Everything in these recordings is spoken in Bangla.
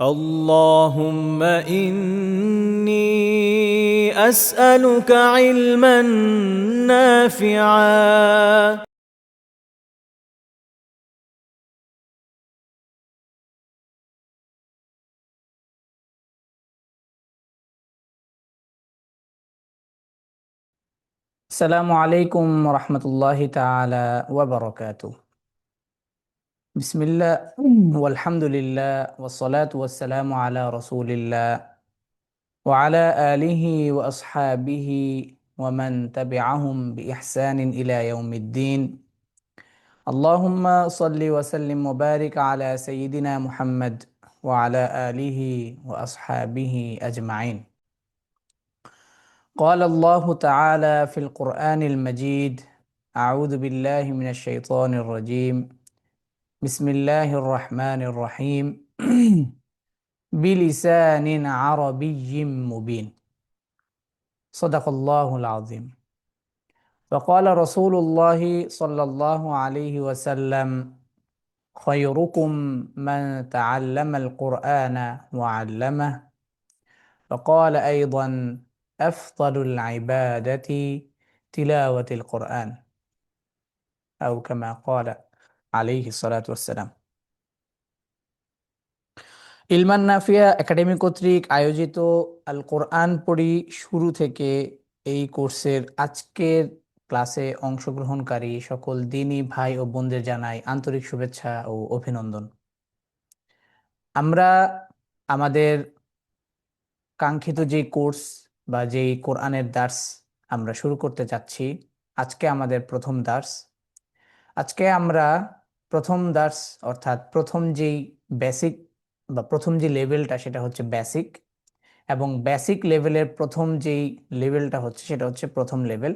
اللهم إني أسألك علما نافعا. আসসালামু আলাইকুম রহমতুল্লাহি তাআলা ওয়া বারাকাতুহু। বিসমিল্লাহ ওয়ালহামদুলিল্লাহ ওয়াসসালাতু ওয়াসসালামু আলা রাসূলিল্লাহ ওয়া আলা আলিহি ওয়া আসহাবিহি ওয়া মান তাবিআহুম বিইহসানিন ইলা ইয়াউমিদ্দিন। আল্লাহুম্মা সাল্লি ওয়া সাল্লিম ওয়া বারিক আলা সাইয়্যিদিনা মুহাম্মদ ওয়া আলা আলিহি ওয়া আসহাবিহি আজমাইন। قال الله تعالى في القرآن المجيد: أعوذ بالله من الشيطان الرجيم، بسم الله الرحمن الرحيم بلسان عربي مبين، صدق الله العظيم. فقال رسول الله صلى الله عليه وسلم: خيركم من تعلم القرآن وعلمه. فقال أيضا: أفضل العبادة تلاوة القرآن، أو كما قال عليه الصلاة والسلام। ইলমান নাফিয়া একাডেমি কর্তৃক আয়োজিত আল কোরআন পড়ি শুরু থেকে এই কোর্সের আজকের ক্লাসে অংশগ্রহণকারী সকল দিনী ভাই ও বোনদের জানাই আন্তরিক শুভেচ্ছা ও অভিনন্দন। আমরা আমাদের কাঙ্ক্ষিত যে কোর্স বা যেই কোরআনের দার্স আমরা শুরু করতে যাচ্ছি, আজকে আমাদের প্রথম দার্স। আজকে আমরা প্রথম দার্স অর্থাৎ প্রথম যেই বেসিক বা প্রথম যে লেভেলটা সেটা হচ্ছে বেসিক, এবং বেসিক লেভেলের প্রথম যেই লেভেলটা হচ্ছে সেটা হচ্ছে প্রথম লেভেল,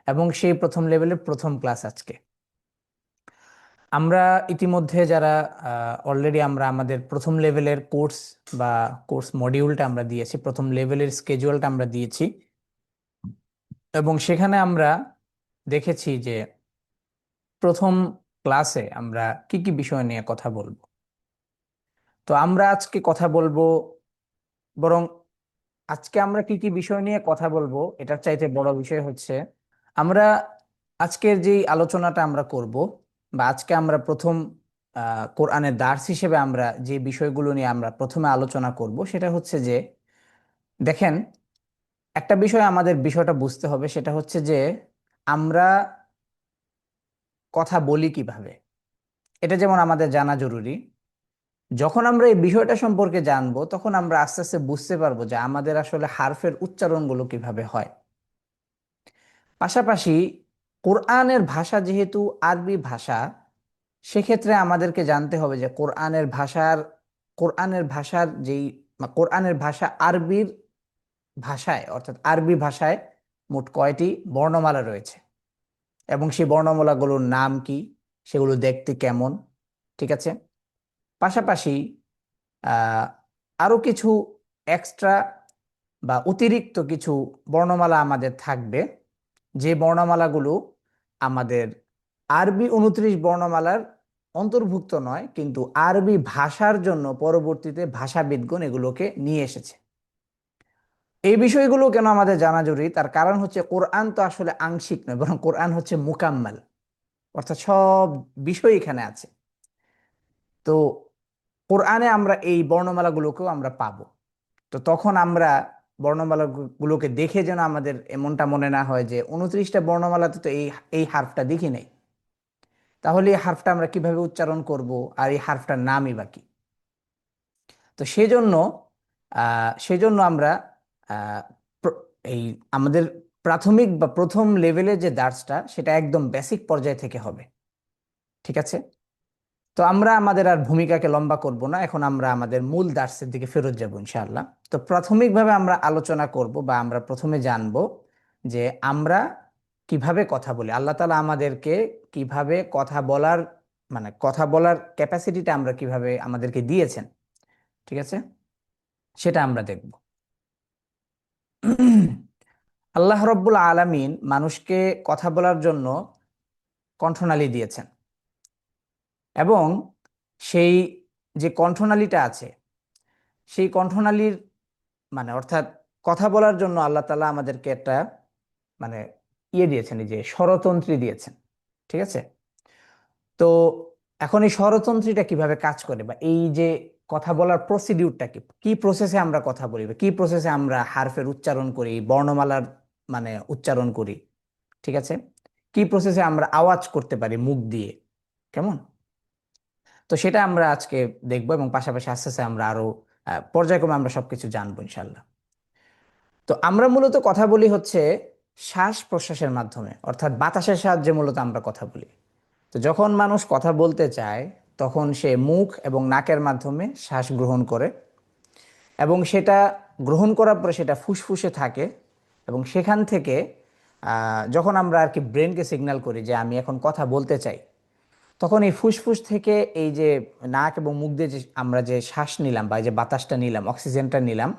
এবং সেই প্রথম লেভেলের প্রথম ক্লাস আজকে। আমরা ইতিমধ্যে যারা অলরেডি আমরা আমাদের প্রথম লেভেলের কোর্স বা কোর্স মডিউলটা আমরা দিয়েছি, প্রথম লেভেলের স্কেজুয়ালটা আমরা দিয়েছি, এবং সেখানে আমরা দেখেছি যে প্রথম ক্লাসে আমরা কি কি বিষয় নিয়ে কথা বলবো। তো আমরা আজকে কথা বলবো, বরং আজকে আমরা কি কি বিষয় নিয়ে কথা বলবো এটার চাইতে বড় বিষয় হচ্ছে আমরা আজকের যেই আলোচনাটা আমরা করব, বা আজকে আমরা প্রথম কোরআনের দার্স হিসেবে আমরা যে বিষয়গুলো নিয়ে আমরা প্রথমে আলোচনা করব সেটা হচ্ছে যে, দেখেন, একটা বিষয় আমাদের বিষয়টা বুঝতে হবে, সেটা হচ্ছে যে আমরা কথা বলি কিভাবে, এটা যেমন আমাদের জানা জরুরি। যখন আমরা এই বিষয়টা সম্পর্কে জানবো তখন আমরা আস্তে আস্তে বুঝতে পারবো যে আমাদের আসলে হারফের উচ্চারণগুলো কিভাবে হয়। পাশাপাশি কোরআনের ভাষা যেহেতু আরবি ভাষা, সেক্ষেত্রে আমাদেরকে জানতে হবে যে কোরআনের ভাষার যেই বা কোরআনের ভাষা আরবির ভাষায় অর্থাৎ আরবি ভাষায় মোট কয়টি বর্ণমালা রয়েছে, এবং সেই বর্ণমালাগুলোর নাম কি, সেগুলো দেখতে কেমন। ঠিক আছে। পাশাপাশি আহ আরো কিছু এক্সট্রা বা অতিরিক্ত কিছু বর্ণমালা আমাদের থাকবে, যে বর্ণমালাগুলো আমাদের আরবি 29 বর্ণমালার অন্তর্ভুক্ত নয়, কিন্তু আরবি ভাষার জন্য পরবর্তীতে ভাষাবিদগণ এগুলোকে নিয়ে এসেছে। এই বিষয়গুলো কেন আমাদের জানা জরুরি, তার কারণ হচ্ছে কোরআন তো আসলে আংশিক নয়, বরং কোরআন হচ্ছে মুকাম্মাল, অর্থাৎ সব বিষয় এখানে আছে। তো কোরআনে আমরা এই বর্ণমালাগুলোকেও আমরা পাবো। তো তখন আমরা বর্ণমালাগুলোকে দেখে যেন আমাদের এমনটা মনে না হয় যে 29টা বর্ণমালাতে তো এই এই হার্ফটা দেখি নেই, তাহলে এই হার্ফটা আমরা কিভাবে উচ্চারণ করব, আর এই হার্ফটার নামই বা কি। তো সেজন্য আমরা আহ, প্র- এই আমাদের প্রাথমিক বা প্রথম লেভেলে যে দার্সটা সেটা একদম বেসিক পর্যায় থেকে হবে। ঠিক আছে। তো আমরা আমাদের আর ভূমিকাকে লম্বা করব না, এখন আমরা আমাদের মূল দার্সের দিকে ফেরত যাব ইনশাআল্লাহ। তো প্রাথমিকভাবে আমরা আলোচনা করব বা আমরা প্রথমে জানব যে আমরা কিভাবে কথা বলি, আল্লাহ তাআলা আমাদেরকে কিভাবে কথা বলার মানে কথা বলার ক্যাপাসিটিটা আমরা কিভাবে আমাদেরকে দিয়েছেন। ঠিক আছে, সেটা আমরা দেখব। আল্লাহ রব্বুল আলামিন মানুষকে কথা বলার জন্য কণ্ঠনালী দিয়েছেন, এবং সেই যে কণ্ঠনালীটা আছে সেই কণ্ঠনালীর মানে অর্থাৎ কথা বলার জন্য আল্লাহ তাআলা আমাদেরকে একটা মানে দিয়েছেন, এই যে স্বরতন্ত্রী দিয়েছেন। ঠিক আছে? তো এখন এই স্বরতন্ত্রীটা কিভাবে কাজ করে, বা এই যে কথা বলার প্রসিডিউরটা কি, কি প্রসেসে আমরা কথা বলি, বা কি প্রসেসে আমরা হারফের উচ্চারণ করি, বর্ণমালার উচ্চারণ করি, ঠিক আছে, কি প্রসেসে আমরা আওয়াজ করতে পারি মুখ দিয়ে, কেমন? তো সেটা আমরা আজকে দেখবো, এবং পাশাপাশি আস্তে আস্তে আমরা আরো পর্যায়ক্রমে আমরা সবকিছু জানবো ইনশাল্লাহ। তো আমরা মূলত কথা বলি হচ্ছে শ্বাস প্রশ্বাসের মাধ্যমে, অর্থাৎ বাতাসের সাহায্যে মূলত আমরা কথা বলি। তো যখন মানুষ কথা বলতে চায় তখন সে মুখ এবং নাকের মাধ্যমে শ্বাস গ্রহণ করে, এবং সেটা গ্রহণ করার পরে সেটা ফুসফুসে থাকে, এবং সেখান থেকে যখন আমরা আর কি ব্রেনকে সিগন্যাল করি যে আমি এখন কথা বলতে চাই, তখন এই ফুসফুস থেকে এই যে নাক এবং মুখ দিয়ে যে আমরা যে শ্বাস নিলাম বা এই যে বাতাসটা নিলাম, অক্সিজেনটা নিলাম,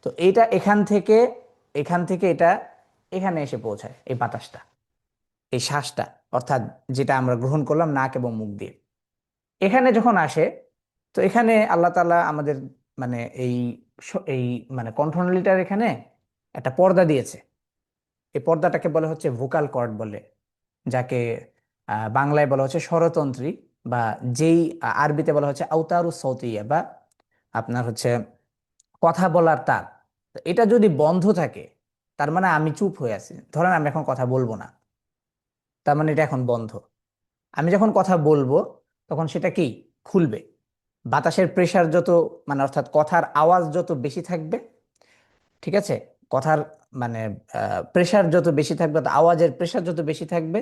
তো এইটা এখান থেকে এটা এখানে এসে পৌঁছায়, এই বাতাসটা, এই শ্বাসটা, অর্থাৎ যেটা আমরা গ্রহণ করলাম নাক এবং মুখ দিয়ে, এখানে যখন আসে, তো এখানে আল্লাহ তাআলা আমাদের মানে এই কণ্ঠনালীটার এখানে একটা পর্দা দিয়েছে। এই পর্দাটাকে বলা হচ্ছে ভোকাল কর্ড বলে, যাকে বাংলায় বলা হচ্ছে স্বরতন্ত্রী, বা যেই আরবিতে বলা হচ্ছে আওতারু সৌতিয়া, বা আপনার হচ্ছে কথা বলার তার। তো এটা যদি বন্ধ থাকে, তার মানে আমি চুপ হয়ে আছি, ধরেন আমি এখন কথা বলবো না, তার মানে এটা এখন বন্ধ। আমি যখন কথা বলবো তখন সেটা কি খুলবে। বাতাসের প্রেসার যত অর্থাৎ কথার আওয়াজ যত বেশি থাকবে, ঠিক আছে, কথার মানে প্রেসার যত বেশি থাকবে, অর্থাৎ আওয়াজের প্রেসার যত বেশি থাকবে,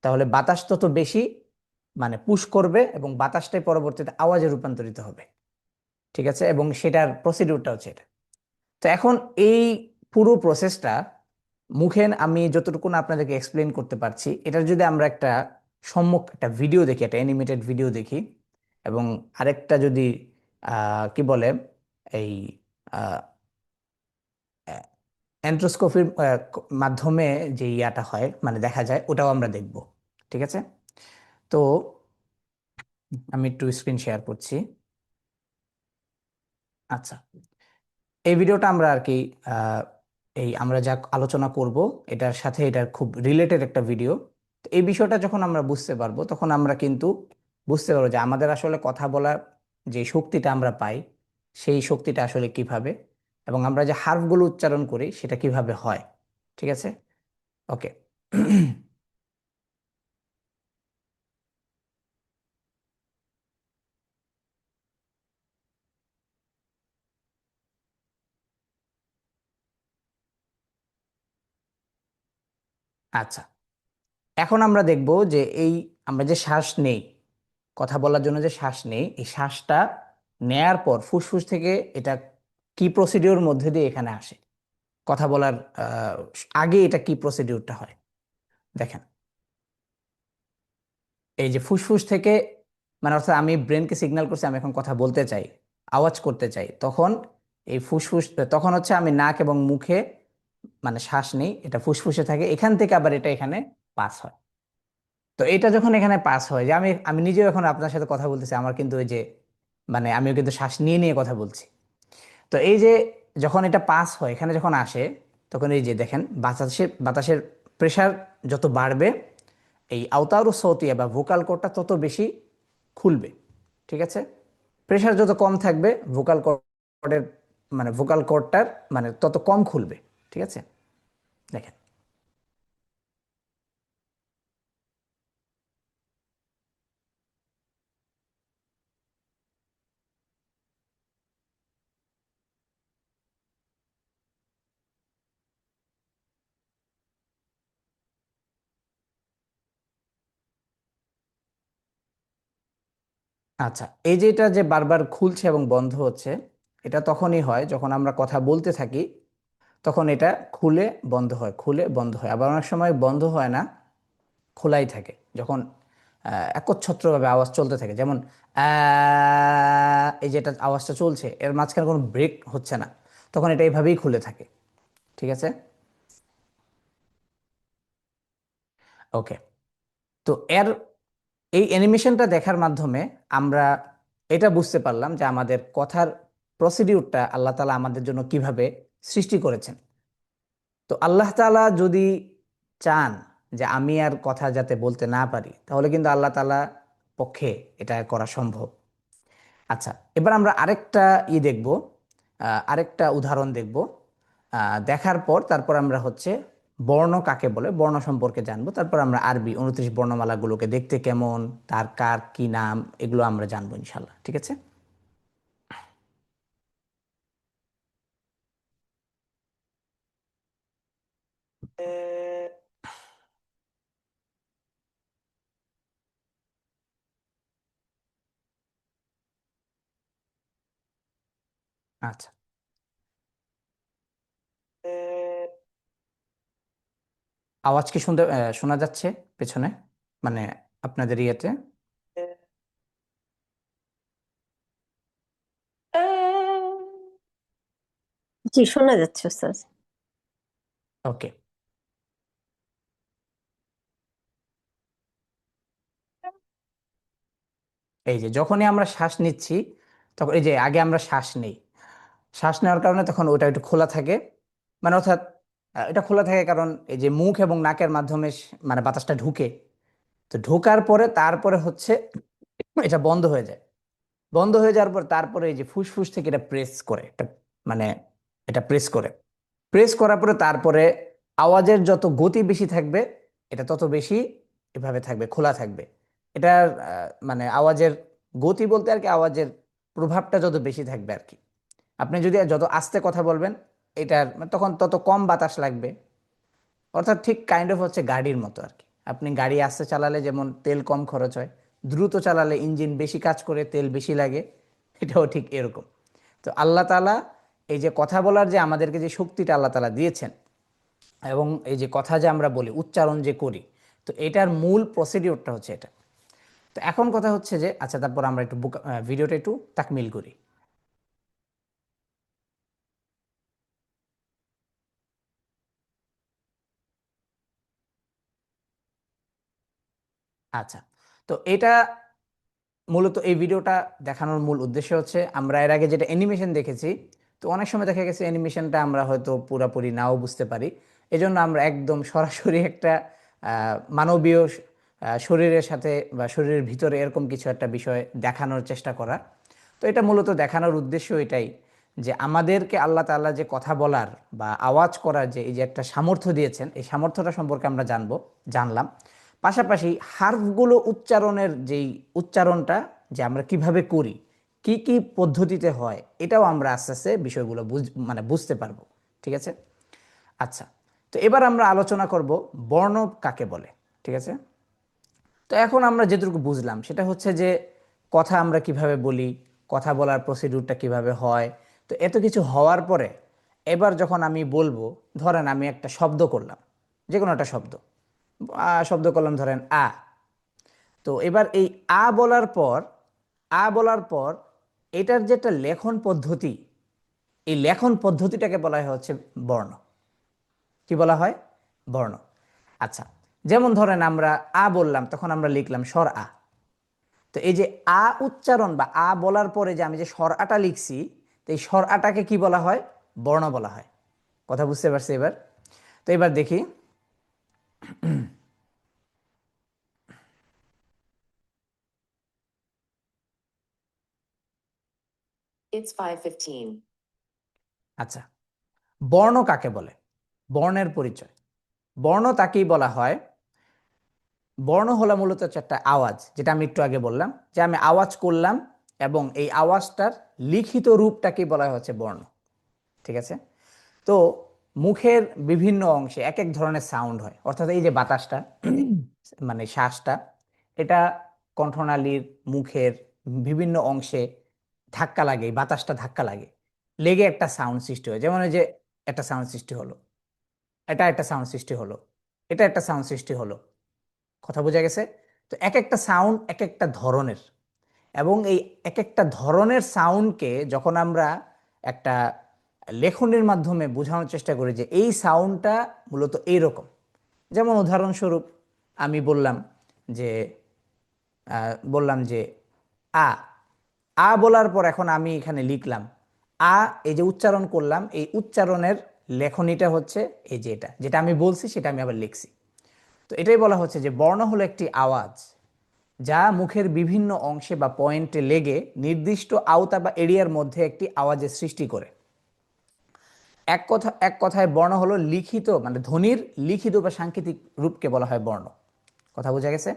তাহলে বাতাস তত বেশি পুশ করবে, এবং বাতাসটাই পরবর্তীতে আওয়াজে রূপান্তরিত হবে। ঠিক আছে, এবং সেটার প্রসিডিউরটা হচ্ছে এটা। তো এখন এই পুরো প্রসেসটা মুখে আমি যতটুকু না আপনাদেরকে এক্সপ্লেন করতে পারছি, এটার যদি আমরা একটা সম্মুখ একটা ভিডিও দেখি, একটা অ্যানিমেটেড ভিডিও দেখি, এবং আরেকটা যদি কি বলে এই অ্যান্ড্রোস্কোপির মাধ্যমে যে ইয়াটা হয় দেখা যায়, ওটাও আমরা দেখব। ঠিক আছে? তো আমি একটু স্ক্রিন শেয়ার করছি। আচ্ছা, এই ভিডিওটা আমরা আর কি আহ, এই আমরা যা আলোচনা করব এটার সাথে এটার খুব রিলেটেড একটা ভিডিও। তো এই বিষয়টা যখন আমরা বুঝতে পারবো, তখন আমরা কিন্তু বুঝতে পারবো যে আমাদের আসলে কথা বলার যে শক্তিটা আমরা পাই, সেই শক্তিটা আসলে কিভাবে, এবং আমরা যে হার্ফগুলো উচ্চারণ করি সেটা কিভাবে হয়। ঠিক আছে? ওকে। আচ্ছা, এখন আমরা দেখব যে আমরা যে শ্বাস নেই, কথা বলার জন্য যে শ্বাস নেই, এই শ্বাসটা নেয়ার পর ফুসফুস থেকে এটা কি প্রসিডিওর মধ্যে দিয়ে এখানে আসে, কথা বলার আগে এটা কি প্রসিডিউরটা হয় দেখেন। এই যে ফুসফুস থেকে অর্থাৎ আমি ব্রেনকে সিগন্যাল করছি আমি এখন কথা বলতে চাই, আওয়াজ করতে চাই, তখন এই ফুসফুস তখন হচ্ছে আমি নাক এবং মুখে শ্বাস নেই, এটা ফুসফুসে থাকে, এখান থেকে আবার এটা এখানে পাস হয়। তো এটা যখন এখানে পাস হয়, যে আমি আমি নিজেও এখন আপনার সাথে কথা বলতেছি, আমার কিন্তু ওই যে আমিও কিন্তু শ্বাস নিয়ে নিয়ে কথা বলছি। তো এই যে যখন এটা পাস হয় এখানে যখন আসে, তখন এই যে দেখেন বাতাসের বাতাসের প্রেসার যত বাড়বে, এই আওতারু সৌতিয়া বা ভোকাল কর্ডটা তত বেশি খুলবে। ঠিক আছে? প্রেসার যত কম থাকবে, ভোকাল কর্ডের ভোকাল কর্ডটার তত কম খুলবে। ঠিক আছে? দেখেন। আচ্ছা, এই যে এটা যে বারবার খুলছে এবং বন্ধ হচ্ছে, এটা তখনই হয় যখন আমরা কথা বলতে থাকি, তখন এটা খুলে বন্ধ হয়, খুলে বন্ধ হয়, আবার অনেক সময় বন্ধ হয় না, খোলাই থাকে, যখন একচ্ছত্রভাবে আওয়াজ চলতে থাকে, যেমন এই যে এটা আওয়াজটা চলছে, এর মাঝখানে কোনো ব্রেক হচ্ছে না, তখন এটা এইভাবেই খুলে থাকে। ঠিক আছে? ওকে। তো এর এই অ্যানিমেশনটা দেখার মাধ্যমে আমরা এটা বুঝতে পারলাম যে আমাদের কথার প্রসিডিউরটা আল্লাহ তাআলা আমাদের জন্য কিভাবে সৃষ্টি করেছেন। তো আল্লাহ তাআলা যদি চান যে আমি আর কথা যাতে বলতে না পারি, তাহলে কিন্তু আল্লাহ তাআলা পক্ষে এটা করা সম্ভব। আচ্ছা, এবার আমরা আরেকটা দেখব, আরেকটা উদাহরণ দেখব। দেখার পর তারপর আমরা হচ্ছে বর্ণ কাকে বলে বর্ণ সম্পর্কে জানবো, তারপর আমরা আরবি 29 বর্ণমালাগুলোকে দেখতে কেমন, তার কার কি নাম, এগুলো আমরা জানবো ইনশাল্লাহ। ঠিক আছে। আচ্ছা, আওয়াজ কি শোনা যাচ্ছে পেছনে, মানে আপনাদের ইয়েতে? জি, শোনা যাচ্ছে স্যার। ওকে। এই যে যখনই আমরা শ্বাস নিচ্ছি, তখন এই যে আগে আমরা শ্বাস নেই, শ্বাস নেওয়ার কারণে তখন ওটা একটু খোলা থাকে, মানে অর্থাৎ এটা খোলা থাকে কারণ এই যে মুখ এবং নাকের মাধ্যমে মানে বাতাসটা ঢুকে, তো ঢোকার পরে তারপরে হচ্ছে এটা বন্ধ হয়ে যায়। বন্ধ হয়ে যাওয়ার পর তারপরে এই যে ফুসফুস থেকে এটা প্রেস করে, এটা মানে এটা প্রেস করে, প্রেস করার পরে তারপরে আওয়াজের যত গতি বেশি থাকবে, এটা তত বেশি এভাবে থাকবে, খোলা থাকবে। এটার মানে আওয়াজের গতি বলতে আর কি, আওয়াজের প্রভাবটা যত বেশি থাকবে আর কি। আপনি যদি যত আস্তে কথা বলবেন, এটার তখন তত কম বাতাস লাগবে। অর্থাৎ ঠিক কাইন্ড অফ হচ্ছে গাড়ির মতো আর কি। আপনি গাড়ি আস্তে চালালে যেমন তেল কম খরচ হয়, দ্রুত চালালে ইঞ্জিন বেশি কাজ করে তেল বেশি লাগে, এটাও ঠিক এরকম। তো আল্লাহ তাআলা এই যে কথা বলার যে আমাদেরকে যে শক্তিটা আল্লাহ তাআলা দিয়েছেন, এবং এই যে কথা যে আমরা বলি, উচ্চারণ যে করি, তো এটার মূল প্রসিডিওরটা হচ্ছে এটা। তো এখন কথা হচ্ছে যে আচ্ছা, তারপর আমরা একটু ভিডিওটা একটু তাকমিল করি। আচ্ছা, তো এটা মূলত এই ভিডিওটা দেখানোর মূল উদ্দেশ্য হচ্ছে, আমরা এর আগে যেটা অ্যানিমেশন দেখেছি, তো অনেক সময় দেখা গেছে অ্যানিমেশনটা আমরা হয়তো পুরোপুরি নাও বুঝতে পারি। এজন্য আমরা একদম সরাসরি একটা মানবীয় শরীরের সাথে বা শরীরের ভিতরে এরকম কিছু একটা বিষয় দেখানোর চেষ্টা করা। তো এটা মূলত দেখানোর উদ্দেশ্য এটাই, যে আমাদেরকে আল্লাহ তাআলা যে কথা বলার বা আওয়াজ করার যে এই যে একটা সামর্থ্য দিয়েছেন, এই সামর্থ্যটা সম্পর্কে আমরা জানলাম। পাশাপাশি হার্ফগুলো উচ্চারণের যেই উচ্চারণটা যে আমরা কিভাবে করি, কি কি পদ্ধতিতে হয়, এটাও আমরা আস্তে আস্তে বিষয়গুলো মানে বুঝতে পারবো। ঠিক আছে। আচ্ছা, তো এবার আমরা আলোচনা করব বর্ণ কাকে বলে। ঠিক আছে। তো এখন আমরা যেটুকু বুঝলাম সেটা হচ্ছে যে কথা আমরা কিভাবে বলি, কথা বলার প্রসিডিউরটা কিভাবে হয়। তো এত কিছু হওয়ার পরে এবার যখন আমি বলবো, ধরেন আমি একটা শব্দ করলাম, যে কোনো একটা শব্দ শব্দ করলাম, ধরেন আ। তো এবার এই আ বলার পর এটার যেটা লেখন পদ্ধতি, এই লেখন পদ্ধতিটাকে বলা হয় হচ্ছে বর্ণ। কি বলা হয়? বর্ণ। আচ্ছা, যেমন ধরেন আমরা আ বললাম, তখন আমরা লিখলাম স্বর আ। তো এই যে আ উচ্চারণ বা আ বলার পরে যে আমি যে স্বর আটা লিখছি, তো এই স্বর আটাকে কি বলা হয়? বর্ণ বলা হয়। কথা বুঝতে পারছি এবার? তো এবার দেখি। It's 5:15. আচ্ছা, বর্ণ কাকে বলে? বর্ণের পরিচয়। বর্ণ তাকেই বলা হয়, বর্ণ হলো মূলত হচ্ছে একটা আওয়াজ, যেটা আমি একটু আগে বললাম যে আমি আওয়াজ করলাম, এবং এই আওয়াজটার লিখিত রূপটাকেই বলা হচ্ছে বর্ণ। ঠিক আছে। তো মুখের বিভিন্ন অংশে এক এক ধরনের সাউন্ড হয়, অর্থাৎ এই যে বাতাসটা মানে শ্বাসটা, এটা কণ্ঠনালীর মুখের বিভিন্ন অংশে ধাক্কা লাগে, এই বাতাসটা ধাক্কা লাগে, লেগে একটা সাউন্ড সৃষ্টি হয়। যেমন এই যে একটা সাউন্ড সৃষ্টি হলো, এটা একটা সাউন্ড সৃষ্টি হলো, এটা একটা সাউন্ড সৃষ্টি হলো। কথা বোঝা গেছে? তো এক একটা সাউন্ড এক একটা ধরনের, এবং এই এক একটা ধরনের সাউন্ডকে যখন আমরা একটা লেখনের মাধ্যমে বোঝানোর চেষ্টা করি যে এই সাউন্ডটা মূলত এইরকম। যেমন উদাহরণস্বরূপ আমি যে বললাম যে আ। আ বলার পর এখন আমি এখানে লিখলাম আ এই যে উচ্চারণ করলাম, এই উচ্চারণের লেখনীটা হচ্ছে এই যে এটা, যেটা আমি বলছি সেটা আমি আবার লিখছি। তো এটাই বলা হচ্ছে যে বর্ণ হলো একটি আওয়াজ যা মুখের বিভিন্ন অংশে বা পয়েন্টে লেগে নির্দিষ্ট আওতা বা এরিয়ার মধ্যে একটি আওয়াজের সৃষ্টি করে। এক কথায় বর্ণ হলো লিখিত, মানে ধ্বনির লিখিত বা সাংকেতিক রূপকে বলা হয় বর্ণ। কথা বোঝা গেছে?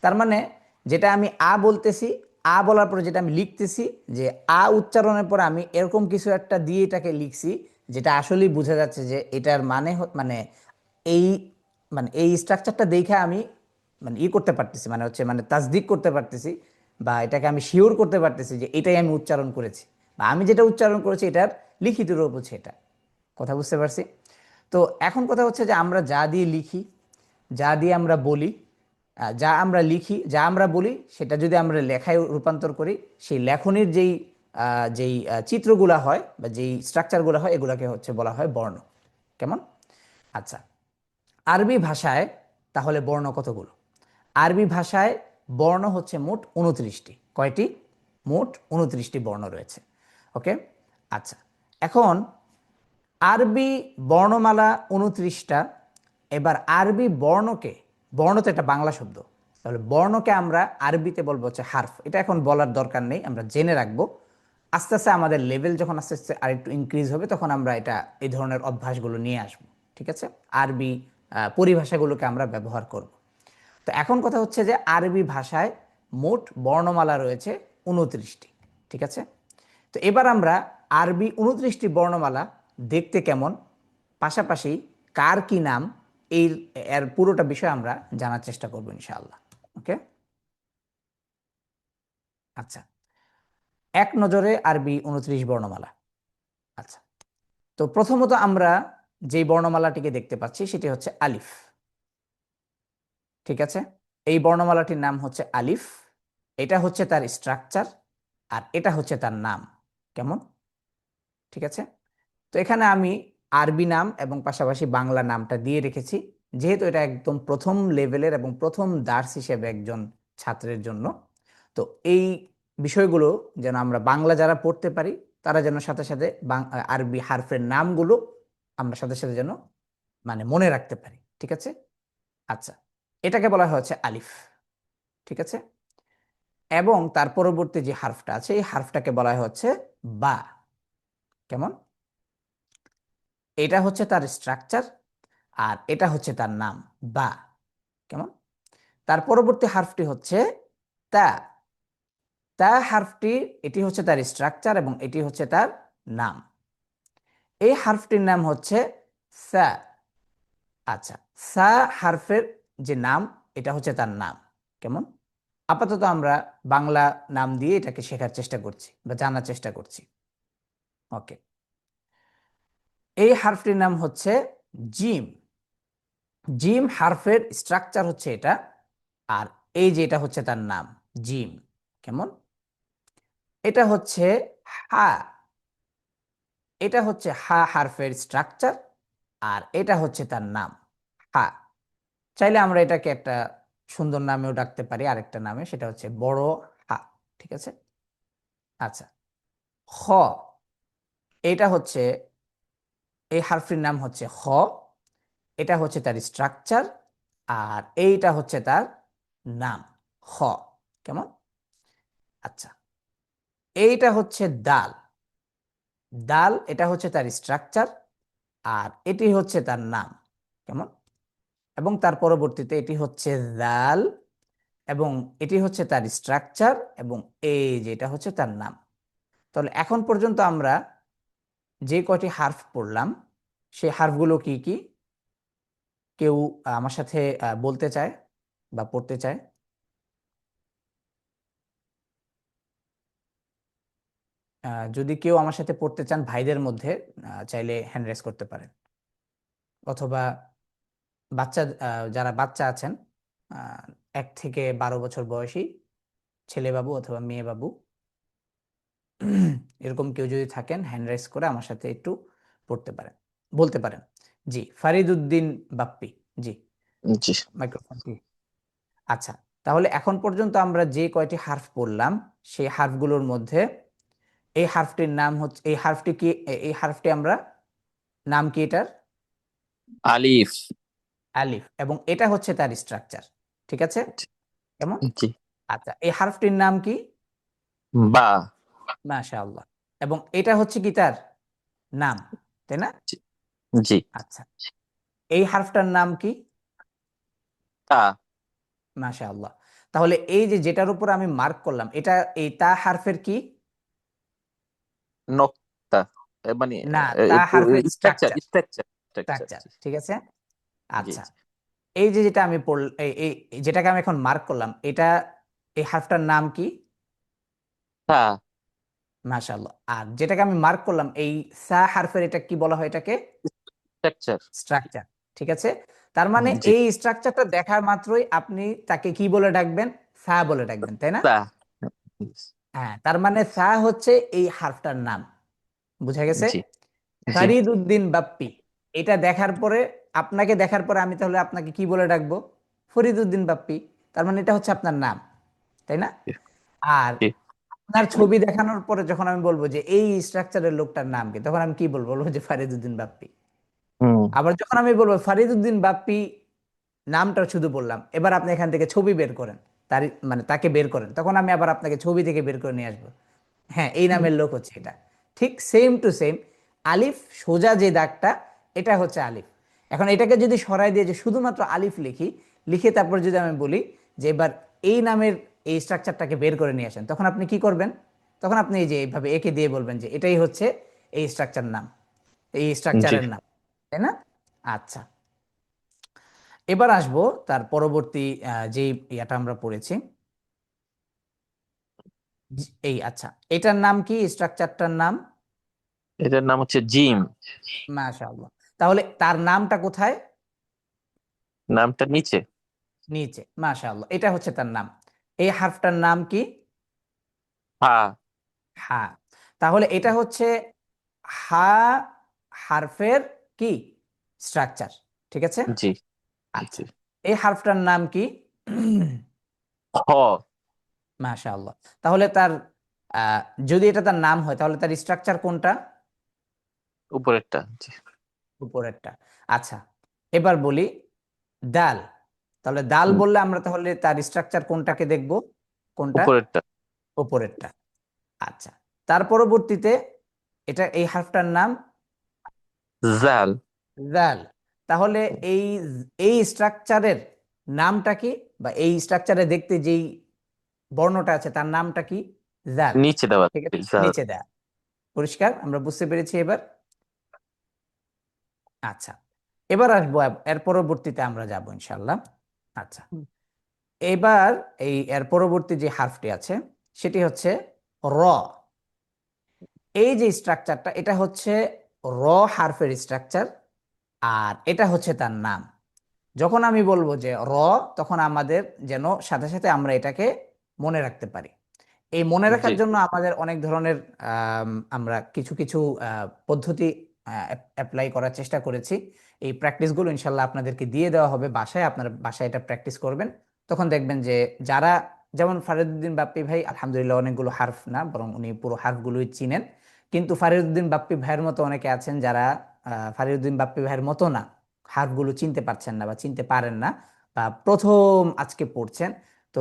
তার মানে যেটা আমি আ বলতেছি, আ বলার পরে যেটা আমি লিখতেছি, যে আ উচ্চারণের পর আমি এরকম কিছু একটা দিয়ে এটাকে লিখছি, যেটা আসলেই বোঝা যাচ্ছে যে এটার মানে মানে এই মানে এই স্ট্রাকচারটা দেখে আমি মানে করতে পারতেছি, মানে হচ্ছে মানে তাসদিক করতে পারতেছি, বা এটাকে আমি শিওর করতে পারতেছি যে এটাই আমি উচ্চারণ করেছি, বা আমি যেটা উচ্চারণ করেছি এটার লিখিত রূপ হচ্ছে এটা। কথা বুঝতে পারছি? তো এখন কথা হচ্ছে যে আমরা যা দিয়ে লিখি, যা দিয়ে আমরা বলি, যা আমরা লিখি, যা আমরা বলি, সেটা যদি আমরা লেখায় রূপান্তর করি, সেই লেখনির যেই চিত্রগুলা হয় বা যেই স্ট্রাকচারগুলো হয়, এগুলাকে হচ্ছে বলা হয় বর্ণ। কেমন? আচ্ছা, আরবি ভাষায় তাহলে বর্ণ কতগুলো? আরবি ভাষায় বর্ণ হচ্ছে মোট 29টি। কয়টি? মোট 29টি বর্ণ রয়েছে। ওকে, আচ্ছা, এখন আরবি বর্ণমালা 29টা। এবার আরবি বর্ণকে, বর্ণ তো একটা বাংলা শব্দ, তাহলে বর্ণকে আমরা আরবিতে বলবো হচ্ছে হারফ। এটা এখন বলার দরকার নেই, আমরা জেনে রাখবো। আস্তে আস্তে আমাদের লেভেল যখন আস্তে আস্তে আরেকটু ইনক্রিজ হবে, তখন আমরা এই ধরনের অভ্যাসগুলো নিয়ে আসবো। ঠিক আছে? আরবি পরিভাষাগুলোকে আমরা ব্যবহার করব। তো এখন কথা হচ্ছে যে আরবি ভাষায় মোট বর্ণমালা রয়েছে 29টি। ঠিক আছে? তো এবার আমরা আরবি 29টি বর্ণমালা দেখতে কেমন, পাশাপাশি কার কি নাম, এর পুরোটা বিষয় আমরা জানার চেষ্টা করব ইনশাআল্লাহ। ওকে, আচ্ছা, এক নজরে আরবি 29 বর্ণমালা। আচ্ছা, তো প্রথমত আমরা যেই বর্ণমালাটিকে দেখতে পাচ্ছি সেটি হচ্ছে আলিফ। ঠিক আছে? এই বর্ণমালাটির নাম হচ্ছে আলিফ। এটা হচ্ছে তার স্ট্রাকচার, আর এটা হচ্ছে তার নাম। কেমন? ঠিক আছে? তো এখানে আমি আরবি নাম এবং পাশাপাশি বাংলা নামটা দিয়ে রেখেছি, যেহেতু এটা একদম প্রথম লেভেলের এবং প্রথম দার্স হিসেবে একজন ছাত্রের জন্য। তো এই বিষয়গুলো যেন আমরা বাংলা যারা পড়তে পারি, তারা যেন সাথে সাথে আরবি হারফের নামগুলো আমরা সাথে সাথে যেন মানে মনে রাখতে পারি। ঠিক আছে? আচ্ছা, এটাকে বলা হচ্ছে আলিফ। ঠিক আছে? এবং তার পরবর্তী যে হারফটা আছে, এই হারফটাকে বলা হচ্ছে বা। কেমন? এটা হচ্ছে তার স্ট্রাকচার, আর এটা হচ্ছে তার নাম, বা। কেমন? তার পরবর্তী হারফটি হচ্ছে তা। তা হারফটি, এটি হচ্ছে তার স্ট্রাকচার এবং এটি হচ্ছে তার নাম। এই হারফটির নাম হচ্ছে সা। আচ্ছা, সা হারফের যে নাম, এটা হচ্ছে তার নাম। কেমন? আপাতত আমরা বাংলা নাম দিয়ে এটাকে শেখার চেষ্টা করছি বা জানার চেষ্টা করছি। ওকে, এই হারফটির নাম হচ্ছে জিম। জিম হারফের স্ট্রাকচার হচ্ছে এটা, আর এই যে এটা হচ্ছে তার নাম, জিম। কেমন? এটা হচ্ছে হা। এটা হচ্ছে হা হারফের স্ট্রাকচার, আর এটা হচ্ছে তার নাম, হা। চাইলে আমরা এটাকে একটা সুন্দর নামেও ডাকতে পারি, আরেকটা নামে, সেটা হচ্ছে বড় হা। ঠিক আছে? আচ্ছা, খ। এটা হচ্ছে, এই হারফটির নাম হচ্ছে খ। এটা হচ্ছে তার স্ট্রাকচার, আর এইটা হচ্ছে তার নাম, খ। কেমন? আচ্ছা, এইটা হচ্ছে দাল। দাল, এটা হচ্ছে তার স্ট্রাকচার, আর এটি হচ্ছে তার নাম। কেমন? এবং তার পরবর্তীতে এটি হচ্ছে দাল, এবং এটি হচ্ছে তার স্ট্রাকচার, এবং এই যেটা হচ্ছে তার নাম। তাহলে এখন পর্যন্ত আমরা যে কয়টি হার্ফ পড়লাম, সেই হার্ফগুলো কি কি? কেউ আমার সাথে বলতে চায় বা পড়তে চায়? যদি কেউ আমার সাথে পড়তে চান ভাইদের মধ্যে, চাইলে হ্যান্ড রেজ করতে পারেন। অথবা বাচ্চা, যারা বাচ্চা আছেন, 1 থেকে 12 বছর বয়সী ছেলে বাবু অথবা মেয়ে বাবু, এরকম কেউ যদি থাকেন, হ্যান্ড রাইজ করে আমার সাথে একটু পড়তে পারেন, বলতে পারেন। জি, ফারিদ উদ্দিন বাপ্পি। জি, জি। মাইক্রোফোন। জি, আচ্ছা, তাহলে এখন পর্যন্ত আমরা যে কয়টি হার্ফ পড়লাম, সেই হার্ফগুলোর মধ্যে এই হারফটির নাম হচ্ছে, এই হারফটি কি, এই হারফটি আমরা নাম কি এটার? আলিফ। আলিফ। এবং এটা হচ্ছে তার স্ট্রাকচার, ঠিক আছে? কেমন? জি। আচ্ছা, এই হারফটির নাম কি? বা। মাশাআল্লাহ। এবং এটা হচ্ছে কি তার নাম, তাই না? জি। জি। আচ্ছা, এই হারফটার নাম কি? তা। মাশাআল্লাহ। তাহলে এই যে যেটার উপর আমি মার্ক করলাম, এটা এই তা হারফের কি? নক্তা। মানে না, তা হারফের structure structure. Structure structure. Structure, ঠিক আছে? জি আচ্ছা, জি। এই যে যেটা আমি পড়ল, এই যেটাকে আমি এখন মার্ক করলাম, এটা এই হারফটার নাম কি? তা। মাশাআল্লাহ। আর যেটাকে আমি মার্ক করলাম এই সা হারফের, এটা কি বলা হয় এটাকে? স্ট্রাকচার। স্ট্রাকচার, ঠিক আছে? তার মানে জি। এই স্ট্রাকচারটা দেখার মাত্রই আপনি তাকে কি বলে ডাকবেন? সা বলে ডাকবেন, তাই না? তা। হ্যাঁ, তার মানে সা হচ্ছে এই হারফটার নাম। বুঝা গেছে? জি জি। ফারিদ উদ্দিন বাপ্পি, এটা দেখার পরে, আপনাকে দেখার পরে আমি তাহলে আপনাকে কি বলে ডাকবো? ফরিদ উদ্দিন বাপ্পি। তার মানে এটা হচ্ছে আপনার নাম, তাই না? আর জি। আপনার ছবি দেখানোর পরে যখন আমি বলবো যে এই স্ট্রাকচারের লোকটার নাম কি, তখন আমি কি বলবো? বলবো যে ফারিদ উদ্দিন বাপ্পি। হুম। আবার যখন আমি বলবো ফারিদ উদ্দিন বাপ্পি, নামটা শুধু বললাম, এবার আপনি এখান থেকে ছবি বের করেন, তার মানে তাকে বের করেন, তখন আমি আবার আপনাকে ছবি থেকে বের করে নিয়ে আসবো। হ্যাঁ, এই নামের লোক হচ্ছে এটা। ঠিক সেম টু সেম, আলিফ সোজা যে দাগটা, এটা হচ্ছে আলিফ। এখন এটাকে যদি সরাই দিয়ে যে শুধুমাত্র আলিফ লিখি, লিখে তারপর যদি আমি বলি যে এবার এই নামের এই স্ট্রাকচারটাকে বের করে নিয়ে আসেন, তখন আপনি কি করবেন? তখন আপনি এই যে এইভাবে একে দিয়ে বলবেন যে এটাই হচ্ছে এই স্ট্রাকচার নাম, এই জি। স্ট্রাকচারের নাম, তাই না? আচ্ছা, এবার আসবো তার পরবর্তী যে ইয়াটা আমরা পড়েছি, এই আচ্ছা, এটার নাম কি? স্ট্রাকচারটার নাম? এটার নাম হচ্ছে জিম। মাশাআল্লাহ। তাহলে তার নামটা কোথায়? নামটা নিচে। নিচে। মাশাআল্লাহ, এটা হচ্ছে তার নাম। এই হারফটার নাম কি? হা। হা। তাহলে এটা হচ্ছে হা হারফের কি স্ট্রাকচার, ঠিক আছে? জি আচ্ছা, জি। এই হারফটার নাম কি? হ। মাশাআল্লাহ। তাহলে তার আহ, যদি এটা তার নাম হয়, তাহলে তার স্ট্রাকচার কোনটা? উপরেরটা। জি। উপরেরটা। আচ্ছা, এবার বলি ডাল। তাহলে ডাল হুম, বললে আমরা তাহলে তার স্ট্রাকচার কোনটাকে দেখব? কোনটা? উপরেরটা। উপরেরটা। আচ্ছা, তার পরবর্তীতে এটা এই হারফটার নাম জাল। জাল। তাহলে এই এই স্ট্রাকচারের নামটা কি, বা এই স্ট্রাকচারে দেখতে যেই বর্ণটা আছে তার নামটা কি? জাল, নিচে দেওয়া ঠিক আছে? জাল। নিচে দেয়া। পরিষ্কার, আমরা বুঝতে পেরেছি এবার। আচ্ছা, এবার আসবো, এর পরবর্তীতে আমরা যাব ইনশাল্লাহ। আচ্ছা, এবার এই এর পরবর্তী যে হারফটি আছে সেটি হচ্ছে র। এই যে স্ট্রাকচারটা, এটা হচ্ছে র হারফের স্ট্রাকচার, আর এটা হচ্ছে তার নাম। যখন আমি বলবো যে র, তখন আমাদের যেন সাথে সাথে আমরা এটাকে মনে রাখতে পারি। এই মনে জি। রাখার জন্য আমাদের অনেক ধরনের আমরা কিছু কিছু পদ্ধতি অ্যাপ্লাই করার চেষ্টা করেছি। এই প্র্যাকটিসগুলো ইনশাল্লাহ আপনাদেরকে দিয়ে দেওয়া হবে বাসায়, আপনারা বাসায় এটা প্র্যাকটিস করবেন। তখন দেখবেন যে যারা, যেমন ফারিদউদ্দিন বাপ্পি ভাই আলহামদুলিল্লাহ অনেকগুলো হারফ না, বরং উনি পুরো হারফগুলোই চিনেন। কিন্তু ফারিদউদ্দিন বাপ্পি ভাইয়ের মতো অনেকে আছেন যারা ফারিদউদ্দিন বাপ্পি ভাইয়ের মতো না, হারফগুলো চিনতে পারছেন না বা চিনতে পারেন না, বা প্রথম আজকে পড়ছেন। তো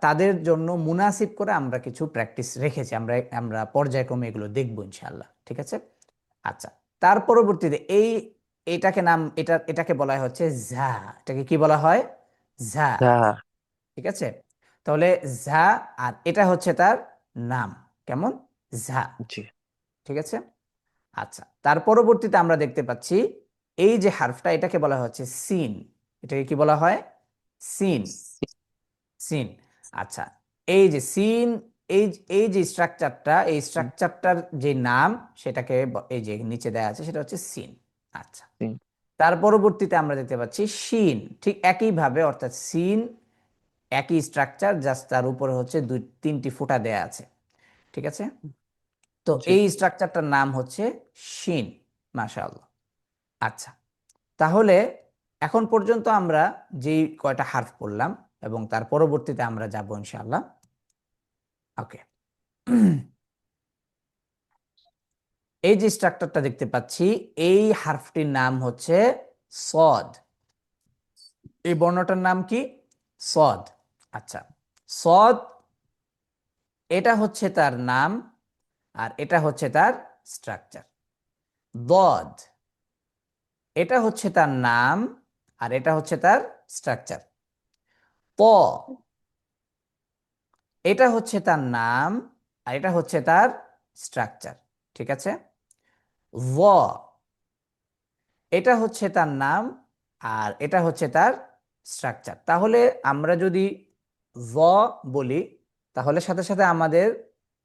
তাদের জন্য মুনাসিব করে আমরা কিছু প্র্যাকটিস রেখেছি, আমরা আমরা পর্যায়ক্রমে এগুলো দেখবো ইনশাআল্লাহ, ঠিক আছে? আচ্ছা, তার পরবর্তীতে এটাকে নাম, এটাকে বলা হয় হচ্ছে ঝা। এটাকে কি বলা হয়? ঝা, ঝা। ঠিক আছে? তাহলে ঝা, আর এটা হচ্ছে তার নাম। কেমন? ঝা, জি। ঠিক আছে? আচ্ছা, তার পরবর্তীতে আমরা দেখতে পাচ্ছি এই যে হারফটা, এটাকে বলা হচ্ছে সিন। এটাকে কি বলা হয়? সিন। সিন। আচ্ছা, এই যে সিন, এই এই যে স্ট্রাকচারটা, এই স্ট্রাকচারটার যে নাম, সেটাকে এই যে নিচে দেওয়া আছে, সেটা হচ্ছে সিন। আচ্ছা, জি। তার পরবর্তীতে আমরা দেখতে পাচ্ছি শিন। ঠিক একইভাবে, অর্থাৎ সিন একই স্ট্রাকচার, জাস্ট তার উপরে হচ্ছে দুই তিনটি ফোঁটা দেয়া আছে, ঠিক আছে? তো জি। এই স্ট্রাকচারটার নাম হচ্ছে শিন। মাশাআল্লাহ। আচ্ছা, তাহলে এখন পর্যন্ত আমরা যেই কয়টা হারফ পড়লাম, এবং তার পরবর্তীতে আমরা যাব ইনশাআল্লাহ। ওকে, এই যে স্ট্রাকচারটা দেখতে পাচ্ছি, এই হারফটির নাম হচ্ছে সদ। এই বর্ণটার নাম কি? সদ। আচ্ছা, সদ এটা হচ্ছে তার নাম, আর এটা হচ্ছে তার স্ট্রাকচার। দদ এটা হচ্ছে তার নাম, আর এটা হচ্ছে তার স্ট্রাকচার। প এটা হচ্ছে তার নাম, আর এটা হচ্ছে তার স্ট্রাকচার। ঠিক আছে? ভ এটা হচ্ছে তার নাম, আর এটা হচ্ছে তার স্ট্রাকচার। তাহলে আমরা যদি ভ বলি, তাহলে সাথে সাথে আমাদের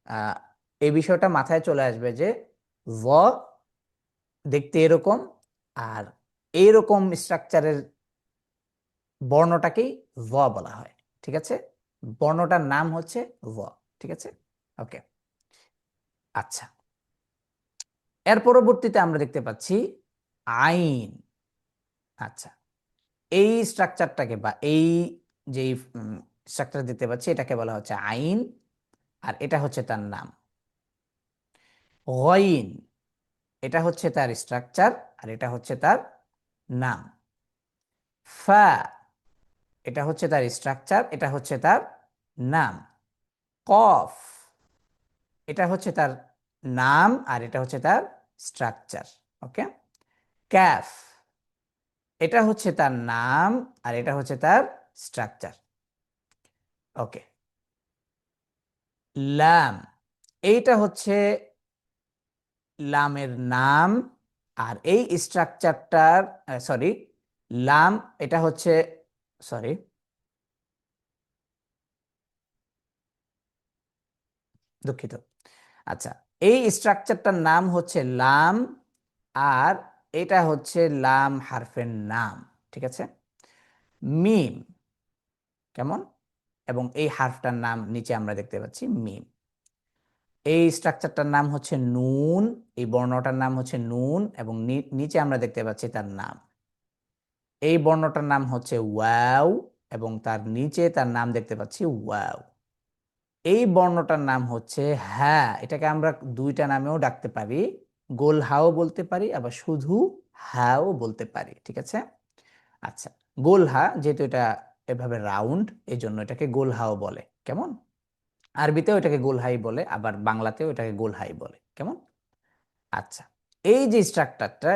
আহ, এই বিষয়টা মাথায় চলে আসবে যে ভ দেখতে এরকম, আর এইরকম স্ট্রাকচারের বর্ণটাকেই ভ বলা হয়। ঠিক আছে? বর্ণটার নাম হচ্ছে ভ। ঠিক আছে? ওকে, আচ্ছা। এর পরবর্তীতে আমরা দেখতে পাচ্ছি আইন। আচ্ছা, এই স্ট্রাকচারটাকে বা এই যে স্ট্রাকচার দেখতে পাচ্ছি এটাকে বলা হচ্ছে আইন, আর এটা হচ্ছে তার নাম। গইন এটা হচ্ছে তার স্ট্রাকচার, আর এটা হচ্ছে তার নাম। ফা এটা হচ্ছে তার স্ট্রাকচার, এটা হচ্ছে তার নাম। কফ এটা হচ্ছে তার নাম, আর এটা হচ্ছে তার স্ট্রাকচার। ওকে। ক্যাফ এটা হচ্ছে তার নাম, আর এটা হচ্ছে তার স্ট্রাকচার। ওকে। লাম এইটা হচ্ছে লামের নাম, আর এই স্ট্রাকচারটার সরি, লাম এটা হচ্ছে, সরি, দুঃখিত। আচ্ছা, এই স্ট্রাকচারটার নাম হচ্ছে লাম, আর এটা হচ্ছে লাম হারফের নাম। ঠিক আছে? মিম কেমন, এবং এই হারফটার নাম নিচে আমরা দেখতে পাচ্ছি মিম। এই স্ট্রাকচারটার নাম হচ্ছে নুন, এই বর্ণটার নাম হচ্ছে নুন, এবং নিচে আমরা দেখতে পাচ্ছি তার নাম। এই বর্ণটার নাম হচ্ছে ওয়াও, এবং তার নিচে তার নাম দেখতে পাচ্ছি ওয়াও। এই বর্ণটার নাম হচ্ছে হ্যাঁ, এটাকে আমরা দুইটা নামেও ডাকতে পারি, গোল হাও বলতে পারি, আবার শুধু হাও বলতে পারি। ঠিক আছে? আচ্ছা, গোল হা যেহেতু এটা এভাবে রাউন্ড, এই জন্য এটাকে গোল হাও বলে। কেমন? আরবিতেও এটাকে গোল হাই বলে, আবার বাংলাতেও এটাকে গোল হাই বলে। কেমন? আচ্ছা, এই যে স্ট্রাকচারটা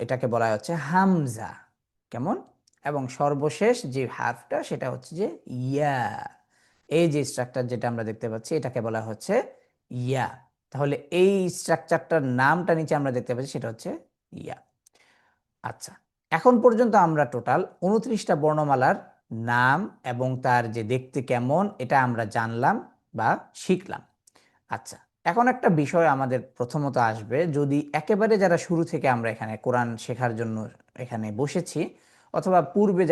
এটাকে বলা হচ্ছে হামজা। কেমন? এবং সর্বশেষ যে হারফটা সেটা হচ্ছে যে ইয়া। এই যে স্ট্রাকচার যেটা আমরা দেখতে পাচ্ছি এটাকে বলা হচ্ছে ইয়া। তাহলে এই স্ট্রাকচারটার নামটা নিচে আমরা দেখতে পাচ্ছি সেটা হচ্ছে ইয়া। আচ্ছা, এখন পর্যন্ত আমরা টোটাল 29টা বর্ণমালার নাম এবং তার যে দেখতে কেমন এটা আমরা জানলাম বা শিখলাম। আচ্ছা, এখন একটা বিষয় আমাদের প্রথমত আসবে, যদি একেবারে যারা শুরু থেকে আমরা এখানে কোরআন শেখার জন্য এখানে বসেছি, অথবা পূর্বে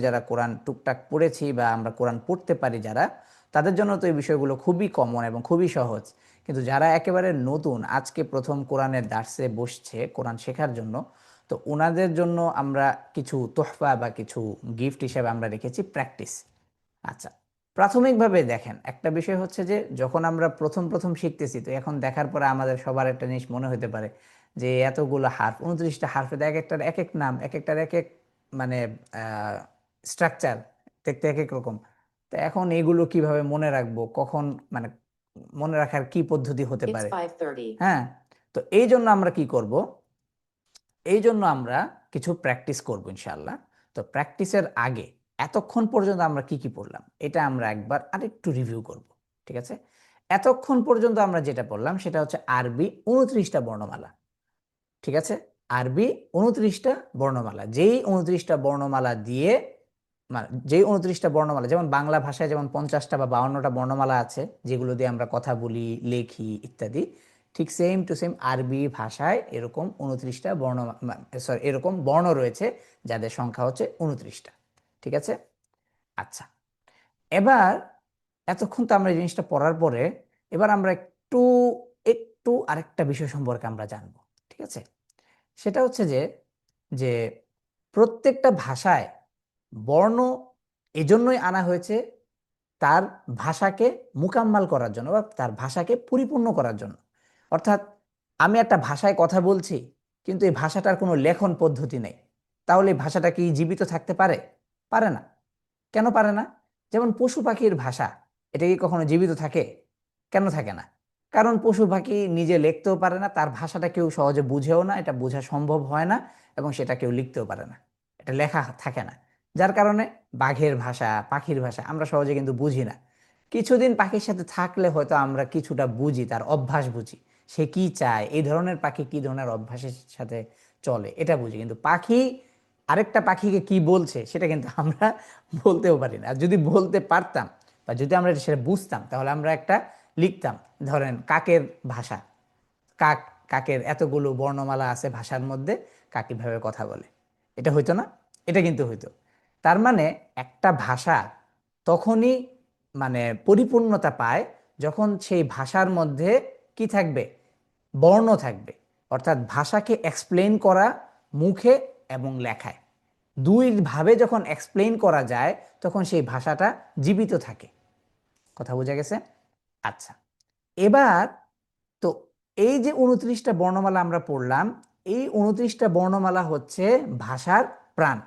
যারা কোরআন টুকটাক পড়েছি বা আমরা কোরআন পড়তে পারি যারা, তাদের জন্য তো এই বিষয়গুলো খুবই কমন এবং খুবই সহজ। কিন্তু যারা একেবারে নতুন, আজকে প্রথম কোরআনের দার্সে বসছে কোরআন শেখার জন্য, তো ওনাদের জন্য আমরা কিছু তোহফা বা কিছু গিফট হিসেবে আমরা রেখেছি প্র্যাকটিস। আচ্ছা, প্রাথমিকভাবে দেখেন, একটা বিষয় হচ্ছে যে যখন আমরা প্রথম প্রথম শিখতেছি, তো এখন দেখার পরে আমাদের সবার একটা জিনিস মনে হতে পারে যে এতগুলো হার্ফ, 29টা হার্ফে এক একটার এক এক নাম, এক একটার এক এক মানে স্ট্রাকচার, দেখতে এক এক রকম। তো এখন এগুলো কিভাবে মনে রাখবো, কখন মানে মনে রাখার কি পদ্ধতি হতে It's পারে? 5:30. হ্যাঁ, তো এই জন্য আমরা কি করব, এই জন্য আমরা কিছু প্র্যাকটিস করব ইনশাআল্লাহ। তো প্র্যাকটিসের আগে এতক্ষণ পর্যন্ত আমরা কি কি পড়লাম এটা আমরা একবার আরেকটু রিভিউ করব। ঠিক আছে? এতক্ষণ পর্যন্ত আমরা যেটা পড়লাম সেটা হচ্ছে আরবি 29টা বর্ণমালা। ঠিক আছে? আরবি 29টা বর্ণমালা, যেই 29টা বর্ণমালা দিয়ে মানে যেই 29টা বর্ণমালা, যেমন বাংলা ভাষায় যেমন 50টা বা 52টা বর্ণমালা আছে যেগুলো দিয়ে আমরা কথা বলি, লেখি ইত্যাদি, ঠিক সেম টু সেম আরবি ভাষায় এরকম 29টা এরকম বর্ণ রয়েছে যাদের সংখ্যা হচ্ছে 29টা। ঠিক আছে? আচ্ছা, এবার এতক্ষণ তো আমরা এই জিনিসটা পড়ার পরে এবার আমরা একটু একটু আরেকটা বিষয় সম্পর্কে আমরা জানবো। ঠিক আছে? সেটা হচ্ছে যে যে প্রত্যেকটা ভাষায় বর্ণ এজন্যই আনা হয়েছে তার ভাষাকে মুকাম্মাল করার জন্য বা তার ভাষাকে পরিপূর্ণ করার জন্য। অর্থাৎ আমি একটা ভাষায় কথা বলছি, কিন্তু এই ভাষাটার কোনো লেখন পদ্ধতি নেই, তাহলে এই ভাষাটা কি জীবিত থাকতে পারে? পারে না। কেন পারে না? যেমন পশু পাখির ভাষা, এটা কি কখনো জীবিত থাকে? কেন থাকে না? কারণ পশু পাখি নিজে লিখতেও পারে না, তার ভাষাটা কেউ সহজে বুঝেও না, এটা বোঝা সম্ভব হয় না, এবং সেটা কেউ লিখতেও পারে না, এটা লেখা থাকে না। যার কারণে বাঘের ভাষা, পাখির ভাষা আমরা সহজে কিন্তু বুঝি না। কিছুদিন পাখির সাথে থাকলে হয়তো আমরা কিছুটা বুঝি, তার অভ্যাস বুঝি, সে কি চায়, এই ধরনের পাখি কি ধরনের অভ্যাসের সাথে চলে এটা বুঝি। কিন্তু পাখি আরেকটা পাখিকে কি বলছে সেটা কিন্তু আমরা বলতেও পারি না। আর যদি বলতে পারতাম বা যদি আমরা সেটা বুঝতাম, তাহলে আমরা একটা লিখতাম। ধরেন কাকের ভাষা, কাক, কাকের এতগুলো বর্ণমালা আছে ভাষার মধ্যে, কাক কিভাবে কথা বলে, এটা হইতো না? এটা কিন্তু হইতো। তার মানে একটা ভাষা তখনই মানে পরিপূর্ণতা পায় যখন সেই ভাষার মধ্যে কি থাকবে? বর্ণ থাকবে। অর্থাৎ ভাষাকে এক্সপ্লেন করা মুখে এবং লেখায়, দুইভাবে যখন এক্সপ্লেন করা যায় তখন সেই ভাষাটা জীবিত থাকে। কথা বোঝা গেছে? আচ্ছা, এবার তো এই যে 29টা বর্ণমালা আমরা পড়লাম, এই 29টা বর্ণমালা হচ্ছে ভাষার প্রাণ,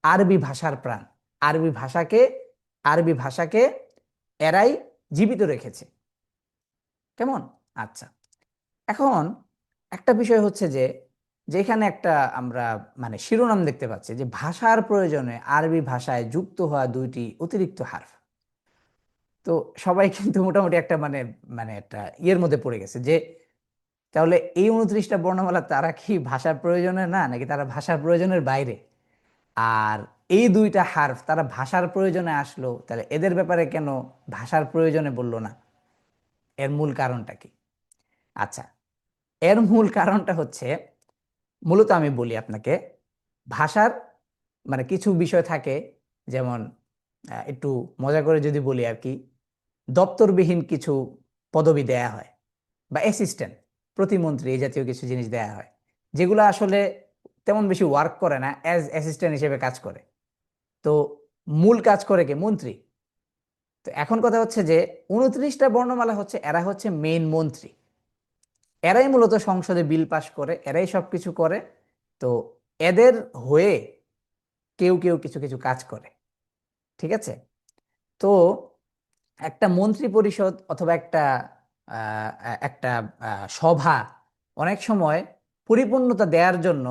আরবি ভাষার প্রাণ। আরবি ভাষাকে, আরবি ভাষাকে এরাই জীবিত রেখেছে। কেমন? আচ্ছা, এখন একটা বিষয় হচ্ছে যে, যেখানে একটা আমরা মানে শিরোনাম দেখতে পাচ্ছি যে ভাষার প্রয়োজনে আরবি ভাষায় যুক্ত হওয়া দুইটি অতিরিক্ত হারফ। তো সবাই কিন্তু মোটামুটি একটা মানে মানে একটা ইয়ের মধ্যে পড়ে গেছে যে, তাহলে এই 29টা বর্ণমালা তারা কি ভাষার প্রয়োজনে না, নাকি তারা ভাষার প্রয়োজনের বাইরে? আর এই দুইটা হারফ তারা ভাষার প্রয়োজনে আসলো, তাহলে এদের ব্যাপারে কেন ভাষার প্রয়োজনে বললো না? এর মূল কারণটা কি? আচ্ছা, এর মূল কারণটা হচ্ছে, মূলত আমি বলি আপনাকে, ভাষার মানে কিছু বিষয় থাকে, যেমন একটু মজা করে যদি বলি আর কি, দপ্তরবিহীন কিছু পদবি দেয়া হয়, বা অ্যাসিস্ট্যান্ট, প্রতিমন্ত্রী, এই জাতীয় কিছু জিনিস দেয়া হয়, যেগুলো আসলে তেমন বেশি ওয়ার্ক করে না, অ্যাজ অ্যাসিস্ট্যান্ট হিসেবে কাজ করে। তো মূল কাজ করে কে? মন্ত্রী। তো এখন কথা হচ্ছে যে 29টা বর্ণমালা হচ্ছে, এরা হচ্ছে মেইন মন্ত্রী, এরাই মূলত সংসদে বিল পাস করে, এরাই সবকিছু করে। তো এদের হয়ে কেউ কেউ কিছু কিছু কাজ করে, ঠিক আছে? তো একটা মন্ত্রী পরিষদ অথবা একটা একটা সভা অনেক সময় পরিপূর্ণতা দেওয়ার জন্য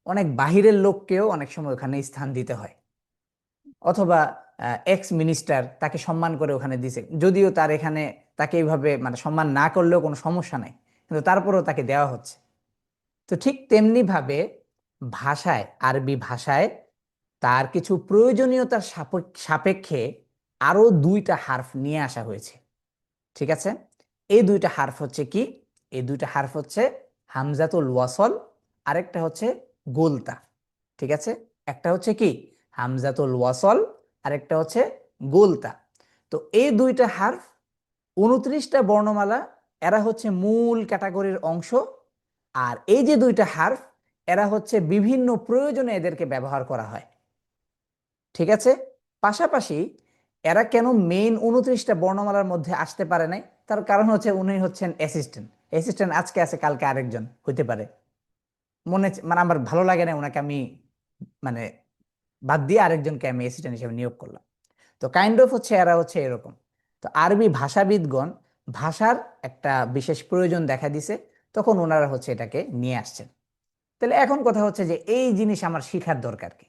অনেক বাহিরের লোককেও অনেক সময় ওখানে স্থান দিতে হয়, অথবা এক্স মিনিস্টার, তাকে সম্মান করে ওখানে দিছে, যদিও তার এখানে তাকে এইভাবে মানে সম্মান না করলেও কোনো সমস্যা নাই, কিন্তু তারপরেও তাকে দেওয়া হচ্ছে। তো ঠিক তেমনি ভাবে ভাষায়, আরবি ভাষায় তার কিছু প্রয়োজনীয়তার সাপেক্ষে আরো দুইটা হারফ নিয়ে আসা হয়েছে, ঠিক আছে? এই দুইটা হারফ হচ্ছে কি? এই দুইটা হারফ হচ্ছে হামজাতুল ওয়াসল, আরেকটা হচ্ছে গোলতা, ঠিক আছে? একটা হচ্ছে কি? হামজাতুল ওয়াসল, আরেকটা হচ্ছে গোলতা। তো এই দুইটা হারফ 29টা বর্ণমালা, এরা হচ্ছে মূল ক্যাটাগরির অংশ। আর এই যে দুইটা হারফ, এরা হচ্ছে বিভিন্ন প্রয়োজনে এদেরকে ব্যবহার করা হয়, ঠিক আছে? পাশাপাশি এরা কেন মেইন 29টা বর্ণমালার মধ্যে আসতে পারে নাই? তার কারণ হচ্ছে উনি হচ্ছেন অ্যাসিস্ট্যান্ট। অ্যাসিস্ট্যান্ট আজকে আছে, কালকে আরেকজন হইতে পারে, মানে আমার ভালো লাগে না ওনাকে আমি মানে বাদ দিয়ে আরেকজনকে আমি অ্যাসিস্ট্যান্ট হিসেবে নিয়োগ করলাম। তো কাইন্ড অফ হচ্ছে এরা হচ্ছে এরকম। তো আরবি ভাষাবিদগণ ভাষার একটা বিশেষ প্রয়োজন দেখা দিছে, তখন ওনারা হচ্ছে এটাকে নিয়ে আসছেন। তাহলে এখন কথা হচ্ছে যে এই জিনিস আমার শিখার দরকার কি?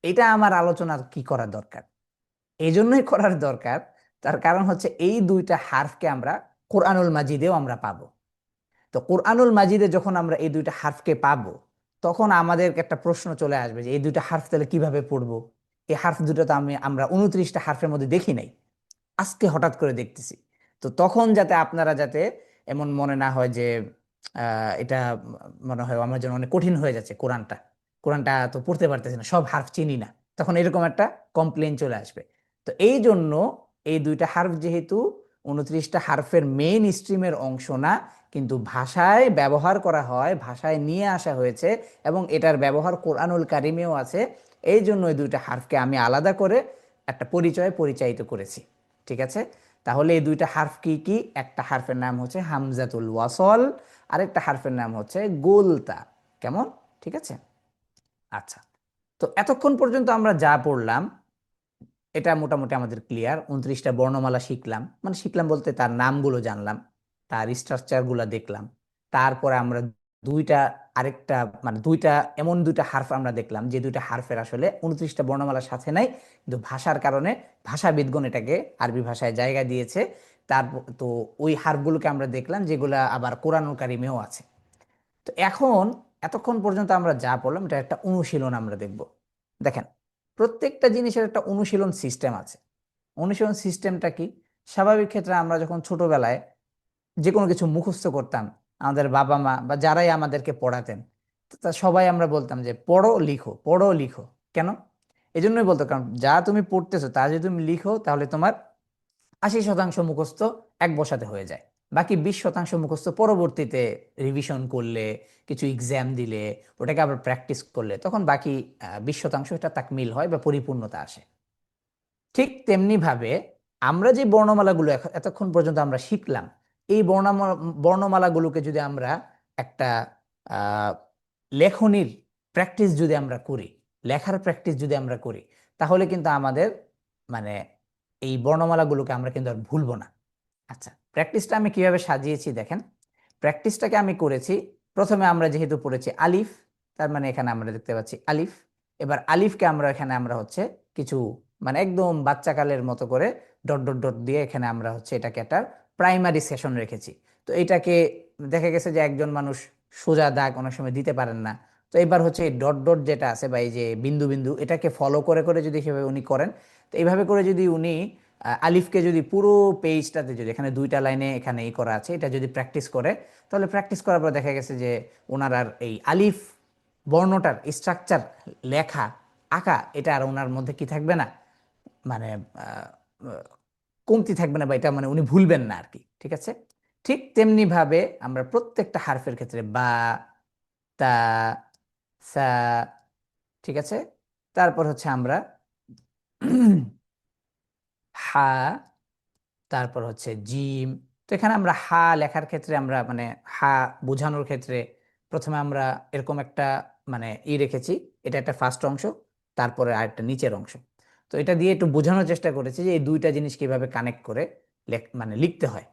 এটা আমার আলোচনার কি করা দরকার? এই জন্যই করার দরকার, তার কারণ হচ্ছে এই দুইটা হারফকে আমরা কোরআনুল মাজিদেও আমরা পাবো। তো কোরআনুল মাজিদে যখন আমরা এই দুইটা হারফকে পাবো, তখন আমাদের একটা প্রশ্ন চলে আসবে যে এই দুইটা হারফ তাহলে কিভাবে পড়বো? এই হারফ দুটো তো আমরা 29টা হারফের মধ্যে দেখি নাই, আজকে হঠাৎ করে দেখতেছি। তো তখন যাতে আপনারা যাতে এমন মনে না হয় যে এটা মনে হয় আমার জন্য অনেক কঠিন হয়ে যাচ্ছে, কোরআনটা কোরআনটা তো পড়তে পারতেছি না, সব হারফ চিনি না, তখন এরকম একটা কমপ্লেন চলে আসবে। তো এই জন্য এই দুইটা হারফ যেহেতু 29টা হারফের মেইন স্ট্রিমের অংশ না, কিন্তু ভাষায় ব্যবহার করা হয়, ভাষায় নিয়ে আসা হয়েছে, এবং এটার ব্যবহার কোরআনুল কারিমেও আছে, এই জন্য এই দুইটা হারফকে আমি আলাদা করে একটা পরিচয়ে পরিচায়িত করেছি, ঠিক আছে? তাহলে এই দুইটা হারফ কি কি? একটা হারফের নাম হচ্ছে হামজাতুল ওয়াসল, আরেকটা হারফের নাম হচ্ছে গোলতা। কেমন? ঠিক আছে। আচ্ছা, তো এতক্ষণ পর্যন্ত আমরা যা পড়লাম এটা মোটামুটি আমাদের ক্লিয়ার। 29টা বর্ণমালা শিখলাম, মানে শিখলাম বলতে তার নামগুলো জানলাম, তার স্ট্রাকচারগুলো দেখলাম। তারপরে আমরা দুইটা আরেকটা মানে দুইটা এমন দুইটা হারফ আমরা দেখলাম যে দুইটা হারফের আসলে 29টা বর্ণমালার সাথে নাই, কিন্তু ভাষার কারণে ভাষাবিদগণ এটাকে আরবি ভাষায় জায়গা দিয়েছে। তার তো ওই হারফগুলোকে আমরা দেখলাম যেগুলা আবার কোরআনুল কারিমেও আছে। তো এখন এতক্ষণ পর্যন্ত আমরা যা পড়লাম এটা একটা অনুশীলন আমরা দেখব। দেখেন, প্রত্যেকটা জিনিসের একটা অনুশীলন সিস্টেম আছে। অনুশীলন সিস্টেমটা কি? স্বাভাবিক ক্ষেত্রে আমরা যখন ছোটবেলায় যে কোনো কিছু মুখস্থ করতাম, আমাদের বাবা মা বা যারাই আমাদেরকে পড়াতেন, তা সবাই আমরা বলতাম যে পড়ো লিখো, পড়ো লিখো। কেন? এই জন্যই বলতো, কারণ যা তুমি পড়তেছো তা যদি তুমি লিখো তাহলে তোমার 80% মুখস্থ এক বসাতে হয়ে যায়। বাকি 20% মুখস্থ পরবর্তীতে রিভিশন করলে, কিছু এক্সাম দিলে, ওটাকে আবার প্র্যাকটিস করলে তখন বাকি 20% এটা তাকমিল হয় বা পরিপূর্ণতা আসে। ঠিক তেমনি ভাবে আমরা যে বর্ণমালাগুলো এতক্ষণ পর্যন্ত আমরা শিখলাম, এই বর্ণমালাগুলোকে যদি আমরা একটা আহ, লেখনির প্র্যাকটিস যদি আমরা করি, লেখার প্র্যাকটিস যদি আমরা করি, তাহলে কিন্তু আমাদের মানে এই বর্ণমালাগুলোকে আমরা কিন্তু আর ভুলবো না। আচ্ছা, প্র্যাকটিসটা আমি কিভাবে সাজিয়েছি দেখেন। প্র্যাকটিসটাকে আমি করেছি, প্রথমে আমরা যেহেতু পড়েছি আলিফ, তার মানে এখানে আমরা দেখতে পাচ্ছি আলিফ। এবার আলিফকে আমরা এখানে আমরা হচ্ছে কিছু মানে একদম বাচ্চাকালের মতো করে ডট ডট ডট দিয়ে এখানে আমরা হচ্ছে এটাকে একটা প্রাইমারি সেশন রেখেছি। তো এটাকে দেখা গেছে যে একজন মানুষ সোজা দাগ অনেক সময় দিতে পারেন না, তো এবার হচ্ছে এই ডট ডট যেটা আছে বা এই যে বিন্দু বিন্দু, এটাকে ফলো করে করে যদি সেভাবে উনি করেন, তো এইভাবে করে যদি উনি আলিফকে যদি পুরো পেজটাতে যদি এখানে দুইটা লাইনে এখানে এই করা আছে এটা যদি প্র্যাকটিস করে, তাহলে প্র্যাকটিস করার পর দেখা গেছে যে ওনার আর এই আলিফ বর্ণটার স্ট্রাকচার লেখা আঁকা এটা আর ওনার মধ্যে কি থাকবে না, মানে আহ, আহ, কমতি থাকবে না, বা এটা মানে উনি ভুলবেন না আর কি। ঠিক আছে? ঠিক তেমনি ভাবে আমরা প্রত্যেকটা হারফের ক্ষেত্রে বা, তা, সা, ঠিক আছে, তারপর হচ্ছে আমরা হা, তারপর হচ্ছে জিম। তো এখানে আমরা হা লেখার ক্ষেত্রে আমরা মানে হা বোঝানোর ক্ষেত্রে প্রথমে আমরা এরকম একটা মানে রেখেছি, এটা একটা ফার্স্ট অংশ, তারপরে আরেকটা নিচের অংশ। তো এটা দিয়ে একটু বোঝানোর চেষ্টা করেছি যে এই দুইটা জিনিস কিভাবে কানেক্ট করে মানে লিখতে হয়।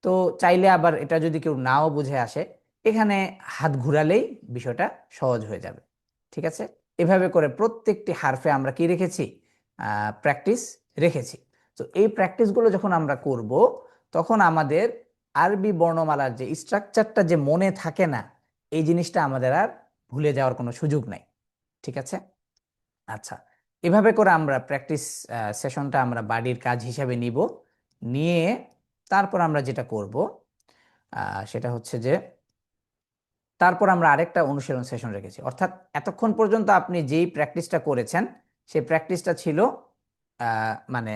তো চাইলে আবার এটা যদি কেউ নাও বুঝে আসে, এখানে হাত ঘুরালেই বিষয়টা সহজ হয়ে যাবে। ঠিক আছে? এভাবে করে প্রত্যেকটি হারফে আমরা কি রেখেছি, প্র্যাকটিস রেখেছি। তো এই প্র্যাকটিসগুলো যখন আমরা করব, তখন আমাদের আরবি বর্ণমালার যে স্ট্রাকচারটা যে মনে থাকে না, এই জিনিসটা আমাদের আর ভুলে যাওয়ার কোনো সুযোগ নাই। ঠিক আছে? আচ্ছা, এভাবে করে আমরা প্র্যাকটিস সেশনটা আমরা বাড়ির কাজ হিসাবে নিব। নিয়ে তারপর আমরা যেটা করব সেটা হচ্ছে যে তারপর আমরা আরেকটা অনুশীলন সেশন রেখেছি। অর্থাৎ এতক্ষণ পর্যন্ত আপনি যেই প্র্যাকটিসটা করেছেন সেই প্র্যাকটিসটা ছিল মানে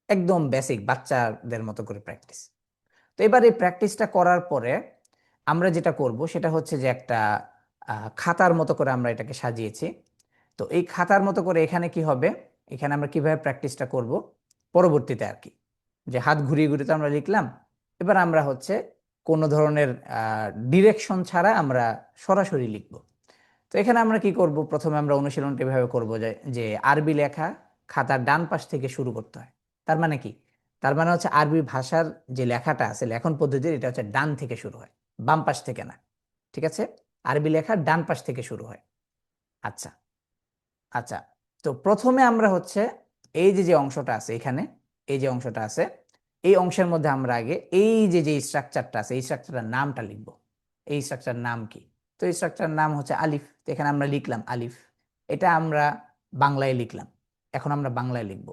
একদম বেসিক বাচ্চাদের মতো করে প্র্যাকটিস। তো এবার এই প্র্যাকটিসটা করার পরে আমরা যেটা করব সেটা হচ্ছে যে একটা খাতার মতো করে আমরা এটাকে সাজিয়েছি। তো এই খাতার মতো করে এখানে কি হবে, এখানে আমরা কিভাবে প্র্যাকটিসটা করব পরবর্তীতে আর কি, যে হাত ঘুরিয়ে ঘুরিয়ে তো আমরা লিখলাম, এবার আমরা হচ্ছে কোনো ধরনের ডিরেকশন ছাড়া আমরা সরাসরি লিখব। তো এখানে আমরা কি করব, প্রথমে আমরা অনুশীলনটা এভাবে করব যে যে আরবি লেখা খাতার ডান পাশ থেকে শুরু করতে হয়। তার মানে কি? তার মানে হচ্ছে আরবি ভাষার যে লেখাটা আছে লেখন পদ্ধতির, এটা হচ্ছে ডান থেকে শুরু হয়, বাম পাশ থেকে না। ঠিক আছে? আরবি লেখা ডান পাশ থেকে শুরু হয়। আচ্ছা, আচ্ছা, তো প্রথমে আমরা হচ্ছে এই যে যে অংশটা আছে এখানে, এই যে অংশটা আছে, এই অংশের মধ্যে আমরা আগে এই যে যে স্ট্রাকচারটা আছে এই স্ট্রাকচারটার নামটা লিখব। এই স্ট্রাকচার নাম কি? তো এই স্ট্রাকচার নাম হচ্ছে আলিফ। তো এখানে আমরা লিখলাম আলিফ, এটা আমরা বাংলায় লিখলাম। এখন আমরা বাংলায় লিখব।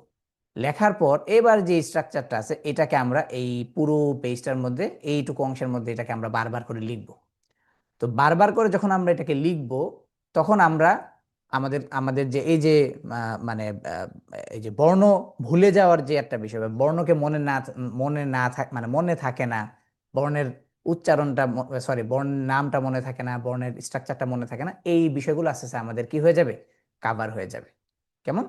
লেখার পর এবার যে স্ট্রাকচারটা আছে এটাকে আমরা এই পুরো পেজটার মধ্যে এইটুকু অংশের মধ্যে এটাকে আমরা বারবার করে লিখব। তো বারবার করে যখন আমরা এটাকে লিখব, তখন আমরা আমাদের আমাদের যে এই যে মানে এই যে বর্ণ ভুলে যাওয়ার যে একটা বিষয়, বা বর্ণকে মনে না মানে মনে থাকে না, বর্ণের উচ্চারণটা সরি বর্ণের নামটা মনে থাকে না, বর্ণের স্ট্রাকচারটা মনে থাকে না, এই বিষয়গুলো আস্তে আস্তে আমাদের কি হয়ে যাবে, কাভার হয়ে যাবে। কেমন?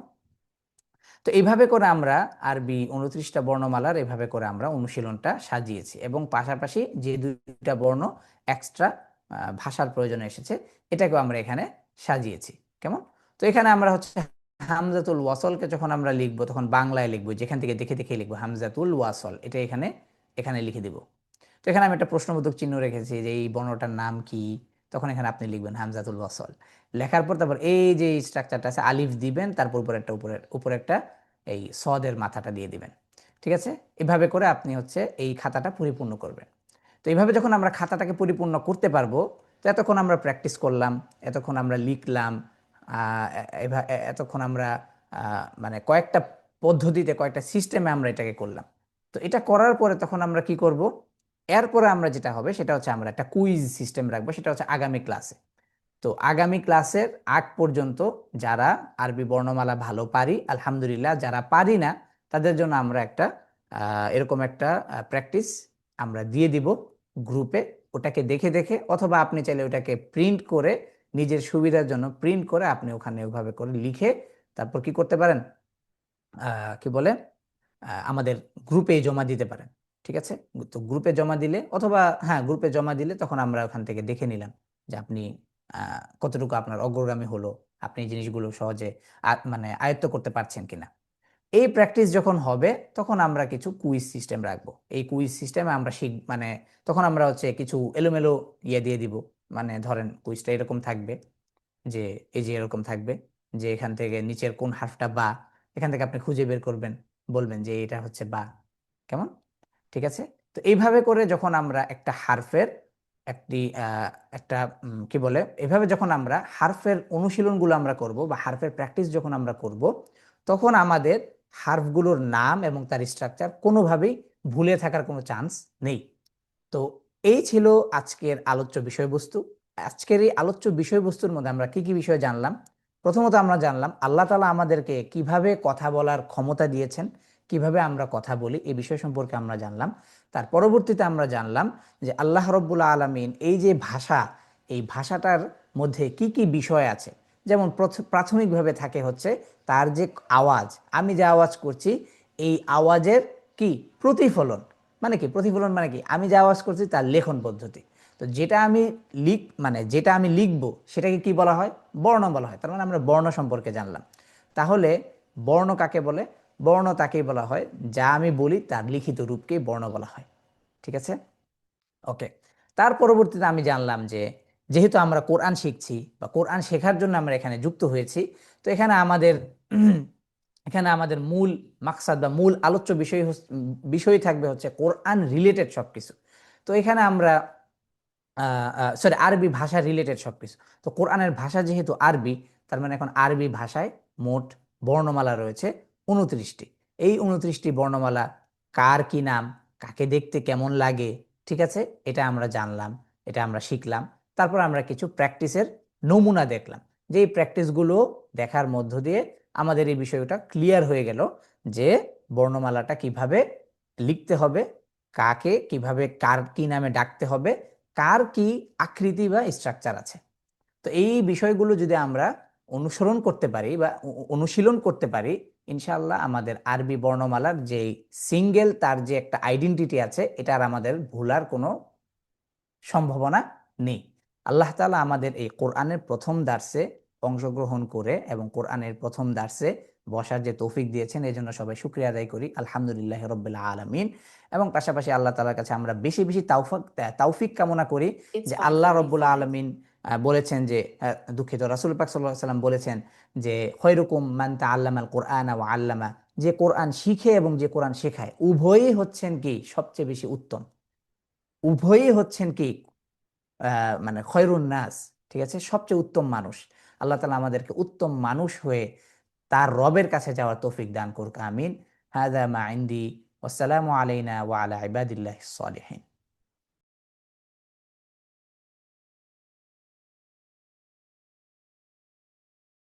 তো এইভাবে করে আমরা আরবি 29টা বর্ণমালার এভাবে করে আমরা অনুশীলনটা সাজিয়েছি, এবং পাশাপাশি যে দুইটা বর্ণ এক্সট্রা ভাষার প্রয়োজনে এসেছে এটাকেও আমরা এখানে সাজিয়েছি। কেমন? তো এখানে আমরা হচ্ছে হামজাতুল ওয়াসলকে যখন আমরা লিখবো তখন বাংলায় লিখবো, যেখান থেকে দেখে দেখে লিখবো হামজাতুল ওয়াসল, এটা এখানে এখানে লিখে দিব। তো এখানে আমি একটা প্রশ্নবোধক চিহ্ন রেখেছি যে এই বর্ণটার নাম কি, তখন এখানে আপনি লিখবেন হামজাতুল ওয়াসল। লেখার পর তারপর এই যে স্ট্রাকচারটা আছে আলিফ দিবেন, তারপর উপরে একটা এই সদের মাথাটা দিয়ে দিবেন। ঠিক আছে? এভাবে করে আপনি হচ্ছে এই খাতাটা পরিপূর্ণ করবেন। তো এইভাবে যখন আমরা খাতাটাকে পরিপূর্ণ করতে পারবো, তো এতক্ষণ আমরা প্র্যাকটিস করলাম, এতক্ষণ আমরা লিখলাম, এতক্ষণ আমরা মানে কয়েকটা পদ্ধতিতে কয়েকটা সিস্টেমে আমরা এটাকে করলাম। তো এটা করার পরে তখন আমরা কি করব, এরপরে আমরা যেটা হবে সেটা হচ্ছে আমরা একটা কুইজ সিস্টেম রাখবো, সেটা হচ্ছে আগামী ক্লাসে। তো আগামী ক্লাসের আগ পর্যন্ত যারা আরবি বর্ণমালা ভালো পারি আলহামদুলিল্লাহ, যারা পারি না তাদের জন্য আমরা একটা এরকম একটা প্র্যাকটিস আমরা দিয়ে দিব গ্রুপে। ওটাকে দেখে দেখে, অথবা আপনি চাইলে ওটাকে প্রিন্ট করে নিজের সুবিধার জন্য প্রিন্ট করে আপনি ওখানে ওইভাবে করে লিখে তারপর কি করতে পারেন, কি বলে, আমাদের গ্রুপে জমা দিতে পারেন। ঠিক আছে? তো গ্রুপে জমা দিলে, অথবা হ্যাঁ গ্রুপে জমা দিলে তখন আমরা ওখান থেকে দেখে নিলাম যে আপনি কতটুকু আপনার অগ্রগামী হলো, আপনি এই জিনিসগুলো সহজে মানে আয়ত্ত করতে পারছেন কিনা। এই প্র্যাকটিস যখন হবে তখন আমরা কিছু কুইজ সিস্টেম রাখবো। এই কুইজ সিস্টেমে আমরা মানে তখন আমরা হচ্ছে কিছু এলোমেলো ইয়ে দিয়ে দিব। মানে ধরেন কুইজটা এরকম থাকবে যে এই যে এরকম থাকবে যে এখান থেকে নিচের কোন হারফটা বা, এখান থেকে আপনি খুঁজে বের করবেন, বলবেন যে এটা হচ্ছে বা। কেমন? ঠিক আছে? তো এইভাবে করে যখন আমরা একটা হারফের একটি একটা কি বলে, এভাবে যখন আমরা হারফের অনুশীলনগুলো আমরা করব বা হারফের প্র্যাকটিস যখন আমরা করব, তখন আমাদের হারফগুলোর নাম এবং তার স্ট্রাকচার কোনোভাবেই ভুলে থাকার কোনো চান্স নেই। তো এই ছিল আজকের আলোচ্য বিষয়বস্তু। আজকের এই আলোচ্য বিষয়বস্তুর মধ্যে আমরা কি কি বিষয় জানলাম? প্রথমত আমরা জানলাম আল্লাহ তাআলা আমাদেরকে কিভাবে কথা বলার ক্ষমতা দিয়েছেন, কিভাবে আমরা কথা বলি এই বিষয় সম্পর্কে আমরা জানলাম। তার পরবর্তীতে আমরা জানলাম যে আল্লাহ রব্বুল আলামিন এই যে ভাষা, এই ভাষাটার মধ্যে কি কি বিষয় আছে। যেমন প্রাথমিকভাবে থাকে হচ্ছে তার যে আওয়াজ, আমি যে আওয়াজ করছি এই আওয়াজের কি প্রতিফলন, মানে কি প্রতিফলন মানে কি, আমি যে আওয়াজ করছি তার লেখন পদ্ধতি। তো যেটা আমি যেটা আমি লিখবো সেটাকে কি বলা হয়, বর্ণ বলা হয়। তার মানে আমরা বর্ণ সম্পর্কে জানলাম। তাহলে বর্ণ কাকে বলে? বর্ণ তাকেই বলা হয় যা আমি বলি তার লিখিত রূপকেই বর্ণ বলা হয়। ঠিক আছে? ওকে। তার পরবর্তীতে আমি জানলাম যে যেহেতু আমরা কোরআন শিখছি বা কোরআন শেখার জন্য আমরা এখানে যুক্ত হয়েছি, তো এখানে আমাদের মূল মাকসাদ বা মূল আলোচ্য বিষয় থাকবে হচ্ছে কোরআন রিলেটেড সবকিছু। তো এখানে আমরা আরবি ভাষা রিলেটেড সবকিছু। তো কোরআনের ভাষা যেহেতু আরবি, তার মানে এখন আরবি ভাষায় মোট বর্ণমালা রয়েছে 29টি। এই 29টি বর্ণমালা কার কি নাম, কাকে দেখতে কেমন লাগে, ঠিক আছে, এটা আমরা জানলাম, এটা আমরা শিখলাম। তারপর আমরা কিছু প্র্যাকটিসের নমুনা দেখলাম, যে এই প্র্যাকটিসগুলো দেখার মধ্য দিয়ে আমাদের এই বিষয়টা ক্লিয়ার হয়ে গেল যে বর্ণমালাটা কিভাবে লিখতে হবে, কাকে কিভাবে কার কি নামে ডাকতে হবে, কার কি আকৃতি বা স্ট্রাকচার আছে। তো এই বিষয়গুলো যদি আমরা অনুসরণ করতে পারি বা অনুশীলন করতে পারি, ইনশাআল্লাহ আমাদের আরবি বর্ণমালার যে সিঙ্গেল তার যে একটা আইডেন্টিটি আছে এটা আর আমাদের ভুলার কোনো সম্ভাবনা নেই। আল্লাহ তাআলা আমাদের এই কোরআনের প্রথম দার্সে অংশগ্রহণ করে এবং কোরআনের প্রথম দার্সে বসার যে তৌফিক দিয়েছেন এই জন্য সবাই শুকরিয়া আদায় করি, আলহামদুলিল্লাহ রাব্বিল আলামিন। এবং পাশাপাশি আল্লাহ তাআলার কাছে আমরা বেশি বেশি তৌফিক কামনা করি It's যে আল্লাহ রাব্বুল 5:45. আলামিন বলেছেন যে দুঃখিত, রাসূল পাক সাল্লাল্লাহু আলাইহি ওয়াসাল্লাম বলেছেন যে খয়রুকুম মান তাআল্লামাল কুরআনা ওয়া আল্লামা, যে কোরআন শিখে এবং যে কোরআন শেখায় উভয়ই হচ্ছেন কি সবচেয়ে বেশি উত্তম, উভয়ই হচ্ছেন কি মানে খয়রুন নাস, ঠিক আছে, সবচেয়ে উত্তম মানুষ। আল্লাহ তাআলা আমাদেরকে উত্তম মানুষ হয়ে তার রবের কাছে যাওয়ার তৌফিক দান করুক, আমিন। হাযা মা ইনদি, ওয়াসসালামু আলাইনা ওয়া আলা ইবাদিল্লাহিস সালিহিন।